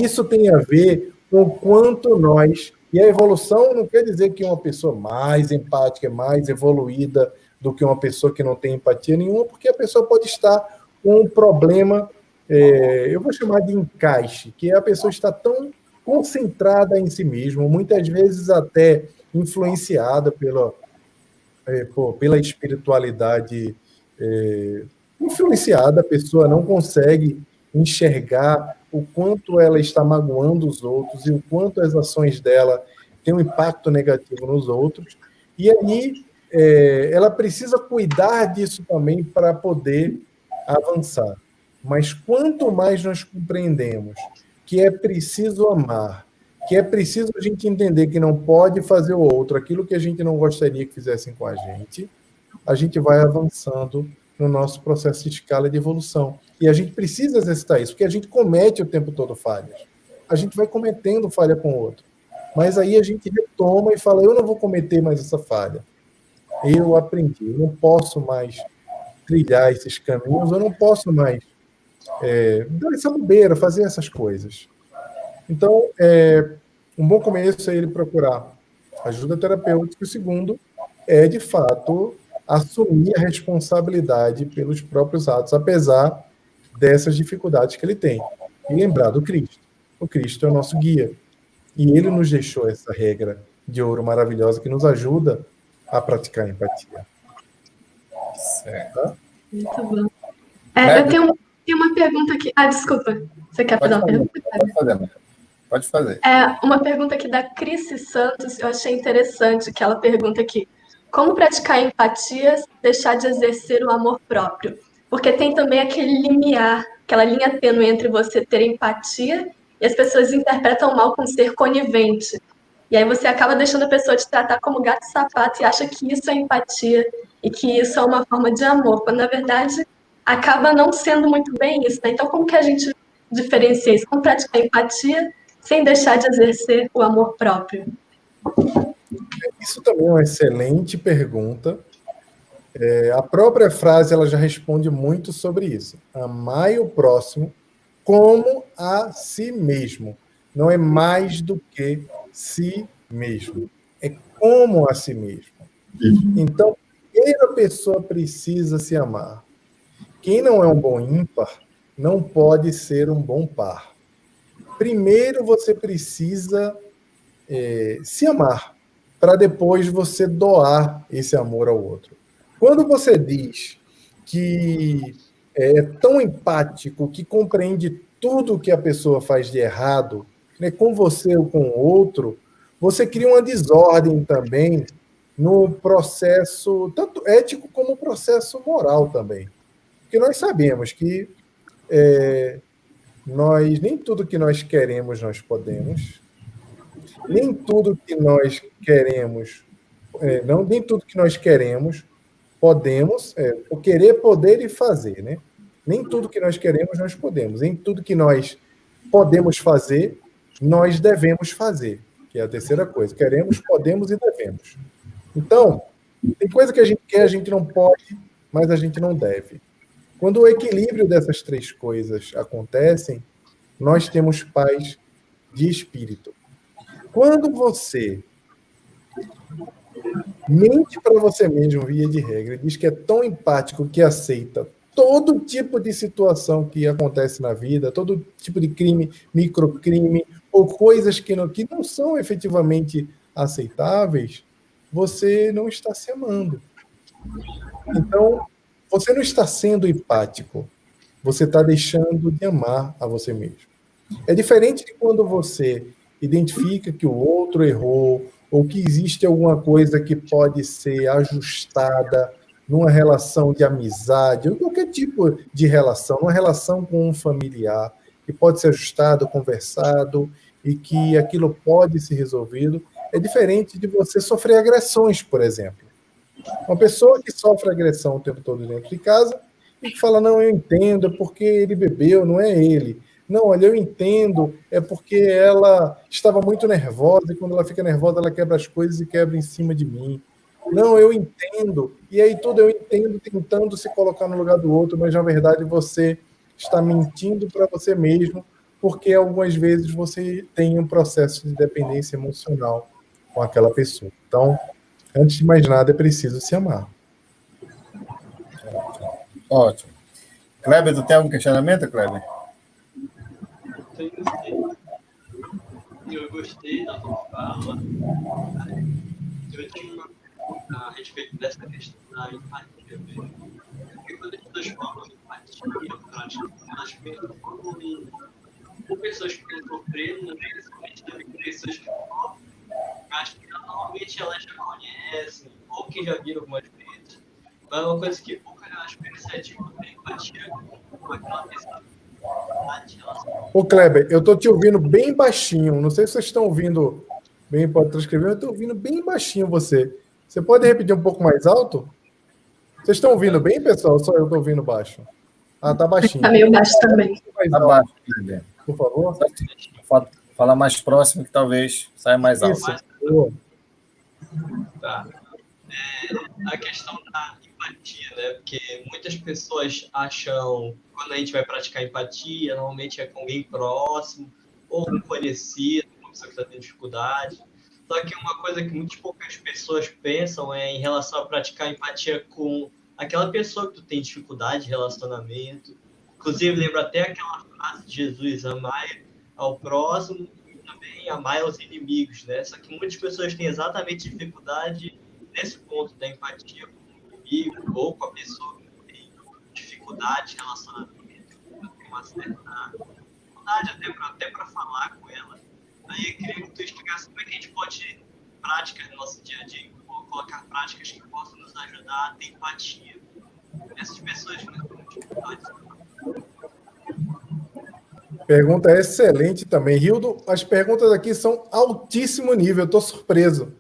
Isso tem a ver com o quanto nós... E a evolução não quer dizer que uma pessoa mais empática, mais evoluída do que uma pessoa que não tem empatia nenhuma, porque a pessoa pode estar com um problema, eu vou chamar de encaixe, que é a pessoa está tão concentrada em si mesma, muitas vezes até influenciada pela espiritualidade, influenciada, a pessoa não consegue enxergar o quanto ela está magoando os outros e o quanto as ações dela têm um impacto negativo nos outros, e aí ela precisa cuidar disso também para poder avançar. Mas quanto mais nós compreendemos que é preciso amar, que é preciso a gente entender que não pode fazer o outro aquilo que a gente não gostaria que fizessem com a gente vai avançando no nosso processo de escala de evolução. E a gente precisa exercitar isso, porque a gente comete o tempo todo falhas. A gente vai cometendo falha com o outro. Mas aí a gente retoma e fala, eu não vou cometer mais essa falha. Eu aprendi, eu não posso mais trilhar esses caminhos, eu não posso mais dar essa bobeira, fazer essas coisas. Então, um bom começo é ele procurar ajuda terapêutica. O segundo é, de fato, assumir a responsabilidade pelos próprios atos, apesar dessas dificuldades que ele tem. E lembrar do Cristo. O Cristo é o nosso guia. E ele nos deixou essa regra de ouro maravilhosa que nos ajuda a praticar a empatia. Certo. Tá? Muito bom. Eu tenho uma pergunta aqui. Desculpa. Você quer fazer uma pergunta? Pode fazer. Uma pergunta aqui da Cris Santos, eu achei interessante, que ela pergunta aqui: como praticar empatia sem deixar de exercer o amor próprio? Porque tem também aquele limiar, aquela linha tênue entre você ter empatia e as pessoas interpretam mal com ser conivente. E aí você acaba deixando a pessoa te tratar como gato e sapato e acha que isso é empatia e que isso é uma forma de amor, quando na verdade acaba não sendo muito bem isso, né? Então como que a gente diferencia isso? Como praticar empatia sem deixar de exercer o amor próprio? Isso também é uma excelente pergunta. A própria frase ela já responde muito sobre isso. Amai o próximo como a si mesmo. Não é mais do que si mesmo. É como a si mesmo. Então, primeiro a pessoa precisa se amar. Quem não é um bom ímpar não pode ser um bom par. Primeiro você precisa se amar, para depois você doar esse amor ao outro. Quando você diz que é tão empático, que compreende tudo que a pessoa faz de errado, né, com você ou com o outro, você cria uma desordem também no processo, tanto ético como processo moral também. Porque nós sabemos que nem tudo que nós queremos nós podemos, nem tudo que nós queremos, nem tudo que nós queremos podemos, o querer, poder e fazer, né? Nem tudo que nós queremos nós podemos, nem tudo que nós podemos fazer nós devemos fazer, que é a terceira coisa. Queremos, podemos e devemos. Então, tem coisa que a gente quer, a gente não pode, mas a gente não deve. Quando o equilíbrio dessas três coisas acontecem, nós temos paz de espírito. Quando você mente para você mesmo, via de regra, e diz que é tão empático que aceita todo tipo de situação que acontece na vida, todo tipo de crime, microcrime, ou coisas que não são efetivamente aceitáveis, você não está se amando. Então, você não está sendo empático, você está deixando de amar a você mesmo. É diferente de quando você identifica que o outro errou, ou que existe alguma coisa que pode ser ajustada numa relação de amizade, ou qualquer tipo de relação, uma relação com um familiar, que pode ser ajustado, conversado, e que aquilo pode ser resolvido. É diferente de você sofrer agressões, por exemplo. Uma pessoa que sofre agressão o tempo todo dentro de casa e que fala, não, eu entendo, é porque ele bebeu, não é ele. Não, olha, eu entendo, é porque ela estava muito nervosa e quando ela fica nervosa ela quebra as coisas e quebra em cima de mim. Não, eu entendo. E aí tudo eu entendo tentando se colocar no lugar do outro, mas na verdade você está mentindo para você mesmo, porque algumas vezes você tem um processo de dependência emocional com aquela pessoa. Então, antes de mais nada, é preciso se amar. Ótimo. Kleber, tu tem algum questionamento, Kleber? Eu gostei da tua fala. Eu tinha uma pergunta a respeito dessa questão da empatia. Porque quando as pessoas falam de empatia, elas pensam em pessoas que estão sofrendo, não necessariamente também pessoas que sofrem, mas que normalmente elas já conhecem, ou que já viram algumas vezes. Mas é uma coisa que poucas elas percebem é empatia com aquela pessoa. Ô, Kleber, eu estou te ouvindo bem baixinho. Não sei se vocês estão ouvindo bem, pode transcrever, eu estou ouvindo bem baixinho você. Você pode repetir um pouco mais alto? Vocês estão ouvindo bem, pessoal? Ou só eu estou ouvindo baixo? Ah, tá baixinho. Tá meio baixo também. Tá baixo, Kleber. Por favor. Fala mais próximo que talvez saia mais alto. Isso. Tá. A questão da empatia, né? Porque muitas pessoas acham, quando a gente vai praticar empatia, normalmente é com alguém próximo, ou com conhecido, uma pessoa que está tendo dificuldade. Só que uma coisa que muito poucas pessoas pensam é em relação a praticar empatia com aquela pessoa que tu tem dificuldade de relacionamento. Inclusive, lembro até aquela frase de Jesus, amai ao próximo e também amai aos inimigos, né? Só que muitas pessoas têm exatamente dificuldade nesse ponto da empatia com o inimigo ou com a pessoa que tem dificuldade de relacionamento, tem uma certa dificuldade até para falar com ela. Aí eu queria que tu explicasse como é que a gente pode, práticas no nosso dia a dia, colocar práticas que possam nos ajudar a ter empatia com essas pessoas que têm dificuldades. Pergunta excelente também. Hildo, as perguntas aqui são altíssimo nível, eu estou surpreso.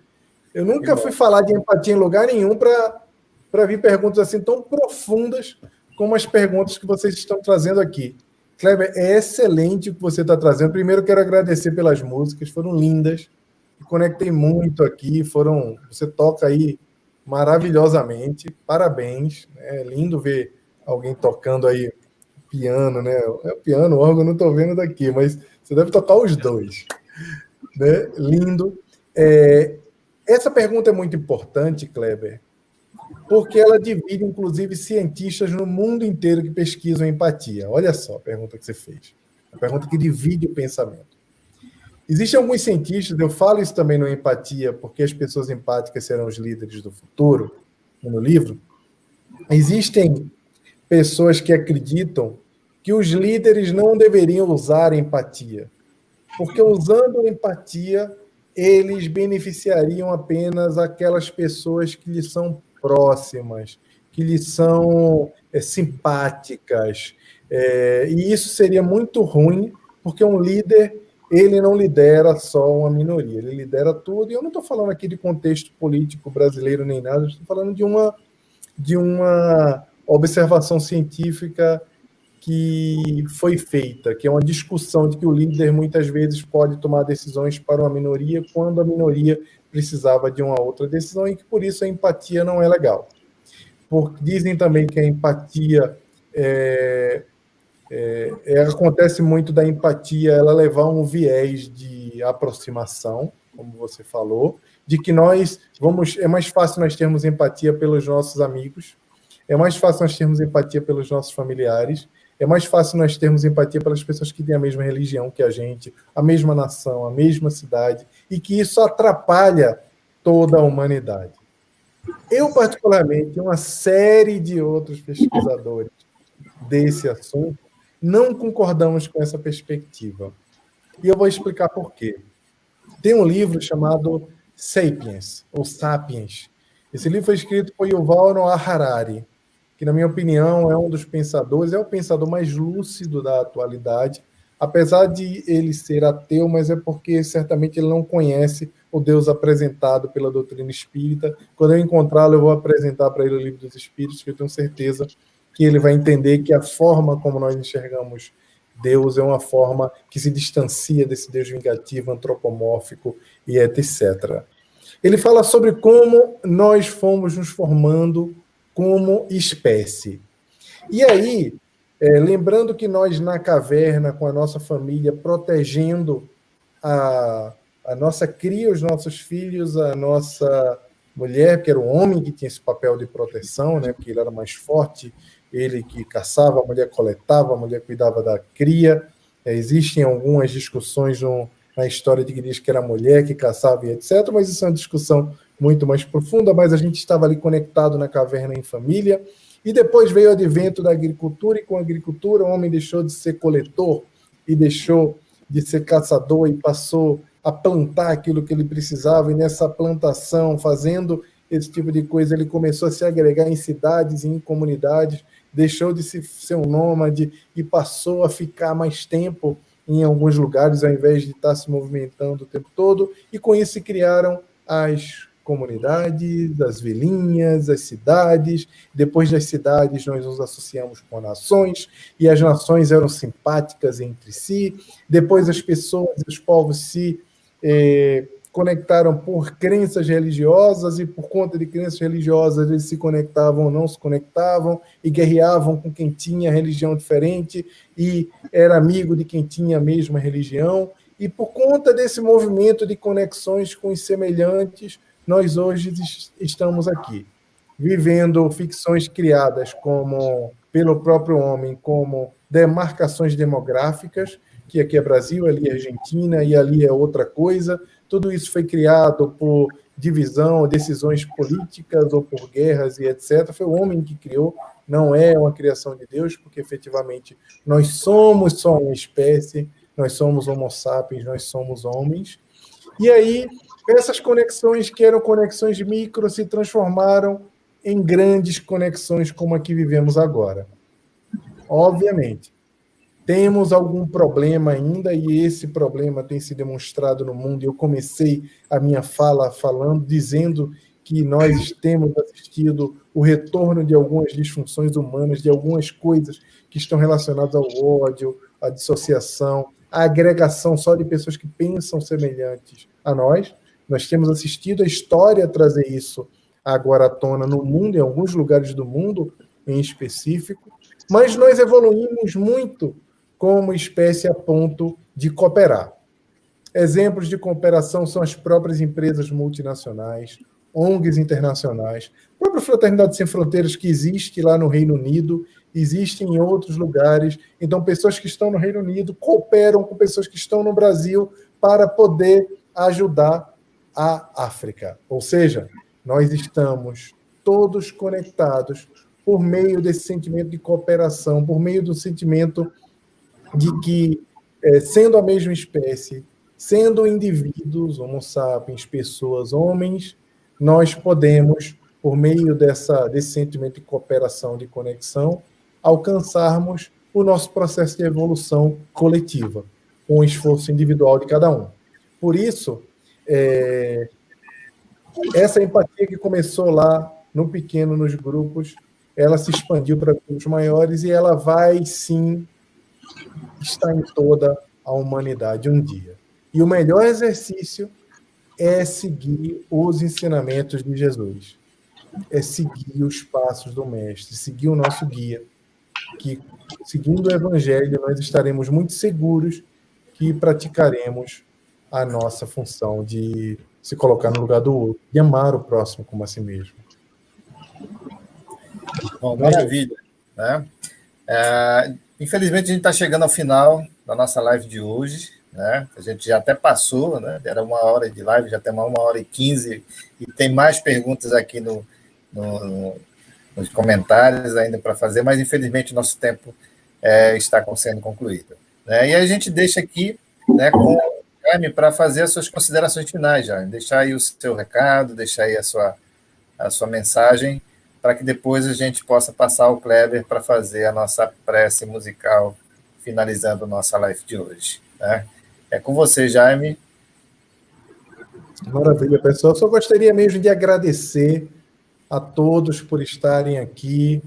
Eu nunca fui falar de empatia em lugar nenhum para vir perguntas assim tão profundas como as perguntas que vocês estão trazendo aqui. Kleber, é excelente o que você está trazendo. Primeiro, quero agradecer pelas músicas, foram lindas. Me conectei muito aqui, você toca aí maravilhosamente. Parabéns. É lindo ver alguém tocando aí piano, né? É o piano, o órgão, não estou vendo daqui, mas você deve tocar os dois. Né? Lindo. Essa pergunta é muito importante, Kleber, porque ela divide, inclusive, cientistas no mundo inteiro que pesquisam empatia. Olha só a pergunta que você fez. A pergunta que divide o pensamento. Existem alguns cientistas, eu falo isso também no Empatia, porque as pessoas empáticas serão os líderes do futuro, no livro. Existem pessoas que acreditam que os líderes não deveriam usar empatia, porque usando empatia, eles beneficiariam apenas aquelas pessoas que lhes são próximas, que lhes são simpáticas. E isso seria muito ruim, porque um líder, ele não lidera só uma minoria, ele lidera tudo. E eu não estou falando aqui de contexto político brasileiro nem nada, estou falando de uma observação científica que foi feita, que é uma discussão de que o líder muitas vezes pode tomar decisões para uma minoria quando a minoria precisava de uma outra decisão, e que por isso a empatia não é legal. Dizem também que a empatia acontece muito da empatia ela levar um viés de aproximação, como você falou, de que é mais fácil nós termos empatia pelos nossos amigos, é mais fácil nós termos empatia pelos nossos familiares, é mais fácil nós termos empatia pelas pessoas que têm a mesma religião que a gente, a mesma nação, a mesma cidade, e que isso atrapalha toda a humanidade. Eu, particularmente, e uma série de outros pesquisadores desse assunto, não concordamos com essa perspectiva. E eu vou explicar por quê. Tem um livro chamado Sapiens, ou Sapiens. Esse livro foi escrito por Yuval Noah Harari, que, na minha opinião, é um dos pensadores, é o pensador mais lúcido da atualidade, apesar de ele ser ateu, mas é porque certamente ele não conhece o Deus apresentado pela doutrina espírita. Quando eu encontrá-lo, eu vou apresentar para ele o Livro dos Espíritos, que eu tenho certeza que ele vai entender que a forma como nós enxergamos Deus é uma forma que se distancia desse Deus vingativo, antropomórfico e etc. Ele fala sobre como nós fomos nos formando como espécie. E aí, lembrando que nós na caverna, com a nossa família, protegendo a nossa cria, os nossos filhos, a nossa mulher, que era o homem que tinha esse papel de proteção, né, porque ele era mais forte, ele que caçava, a mulher coletava, a mulher cuidava da cria. Existem algumas discussões na história de que diz que era a mulher que caçava e etc., mas isso é uma discussão muito mais profunda, mas a gente estava ali conectado na caverna em família, e depois veio o advento da agricultura, e com a agricultura o homem deixou de ser coletor e deixou de ser caçador e passou a plantar aquilo que ele precisava, e nessa plantação, fazendo esse tipo de coisa, ele começou a se agregar em cidades e em comunidades, deixou de ser um nômade e passou a ficar mais tempo em alguns lugares, ao invés de estar se movimentando o tempo todo, e com isso se criaram as comunidades, as vilinhas, as cidades. Depois das cidades, nós nos associamos com nações, e as nações eram simpáticas entre si. Depois as pessoas e os povos se conectaram por crenças religiosas, e por conta de crenças religiosas eles se conectavam ou não se conectavam, e guerreavam com quem tinha religião diferente, e era amigo de quem tinha a mesma religião. E por conta desse movimento de conexões com os semelhantes, nós hoje estamos aqui, vivendo ficções criadas pelo próprio homem, como demarcações demográficas, que aqui é Brasil, ali é Argentina, e ali é outra coisa. Tudo isso foi criado por divisão, decisões políticas ou por guerras e etc. Foi o homem que criou, não é uma criação de Deus, porque efetivamente nós somos só uma espécie, nós somos homo sapiens, nós somos homens. E aí, essas conexões que eram conexões micro se transformaram em grandes conexões como a que vivemos agora. Obviamente, temos algum problema ainda, e esse problema tem se demonstrado no mundo. Eu comecei a minha fala dizendo que nós temos assistido o retorno de algumas disfunções humanas, de algumas coisas que estão relacionadas ao ódio, a dissociação, a agregação só de pessoas que pensam semelhantes a nós. Nós temos assistido a história trazer isso agora à tona no mundo, em alguns lugares do mundo em específico, mas nós evoluímos muito como espécie a ponto de cooperar. Exemplos de cooperação são as próprias empresas multinacionais, ONGs internacionais, a própria Fraternidade Sem Fronteiras, que existe lá no Reino Unido, existe em outros lugares. Então, pessoas que estão no Reino Unido cooperam com pessoas que estão no Brasil para poder ajudar a África. Ou seja, nós estamos todos conectados por meio desse sentimento de cooperação, por meio do sentimento de que, sendo a mesma espécie, sendo indivíduos, homo sapiens, pessoas, homens, nós podemos, por meio desse sentimento de cooperação, de conexão, alcançarmos o nosso processo de evolução coletiva, com o esforço individual de cada um. Por isso, essa empatia que começou lá no pequeno, nos grupos, ela se expandiu para grupos maiores e ela vai, sim, estar em toda a humanidade um dia. E o melhor exercício é seguir os ensinamentos de Jesus, é seguir os passos do Mestre, seguir o nosso guia, que, seguindo o Evangelho, nós estaremos muito seguros que praticaremos a nossa função de se colocar no lugar do outro, de amar o próximo como a si mesmo. Bom, maravilha, né? Infelizmente, a gente está chegando ao final da nossa live de hoje, né? A gente já até passou, né? Era 1 hora de live, já temos 1h15, e tem mais perguntas aqui nos comentários ainda para fazer, mas infelizmente o nosso tempo está sendo concluído, né? E a gente deixa aqui, né, com o Jaime para fazer as suas considerações finais, Jaime. Deixar aí o seu recado, deixar aí a sua mensagem, para que depois a gente possa passar ao Kleber para fazer a nossa prece musical, finalizando a nossa live de hoje, né? É com você, Jaime. Maravilha, pessoal. Só gostaria mesmo de agradecer a todos por estarem aqui,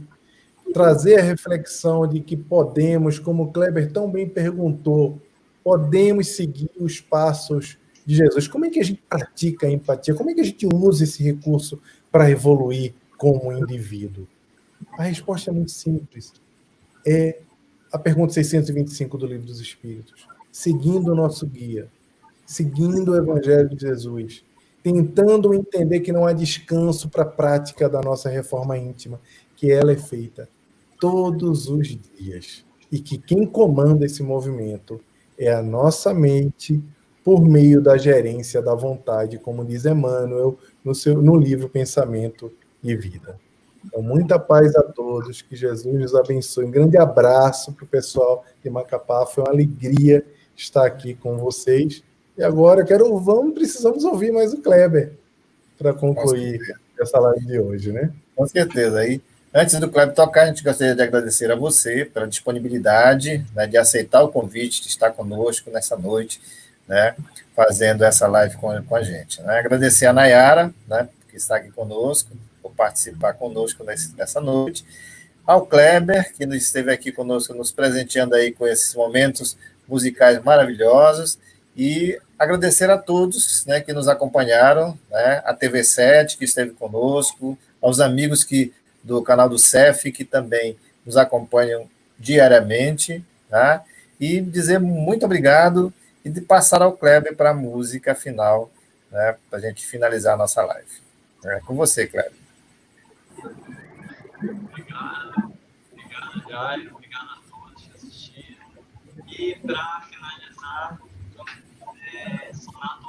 trazer a reflexão de que podemos, como o Kleber tão bem perguntou, podemos seguir os passos de Jesus. Como é que a gente pratica a empatia? Como é que a gente usa esse recurso para evoluir como indivíduo? A resposta é muito simples. É a pergunta 625 do Livro dos Espíritos. Seguindo o nosso guia, seguindo o Evangelho de Jesus, tentando entender que não há descanso para a prática da nossa reforma íntima, que ela é feita todos os dias, e que quem comanda esse movimento é a nossa mente, por meio da gerência da vontade, como diz Emmanuel no livro Pensamento e Vida. Então, muita paz a todos, que Jesus nos abençoe. Um grande abraço para o pessoal de Macapá, foi uma alegria estar aqui com vocês. E agora precisamos ouvir mais o Kleber para concluir essa live de hoje, né? Com certeza. Aí, antes do Kleber tocar, a gente gostaria de agradecer a você pela disponibilidade, né, de aceitar o convite, de estar conosco nessa noite, né, fazendo essa live com a gente, né? Agradecer a Nayara, né, que está aqui conosco, por participar conosco nessa noite, ao Kleber, que esteve aqui conosco, nos presenteando aí com esses momentos musicais maravilhosos, e agradecer a todos, né, que nos acompanharam, né, a TV7, que esteve conosco, aos amigos do canal do CEF, que também nos acompanham diariamente, tá? E dizer muito obrigado e de passar ao Kleber para a música final, né, para a gente finalizar a nossa live. É com você, Kleber. Obrigado, Jair, obrigado a todos que assistiram. E para finalizar, sonar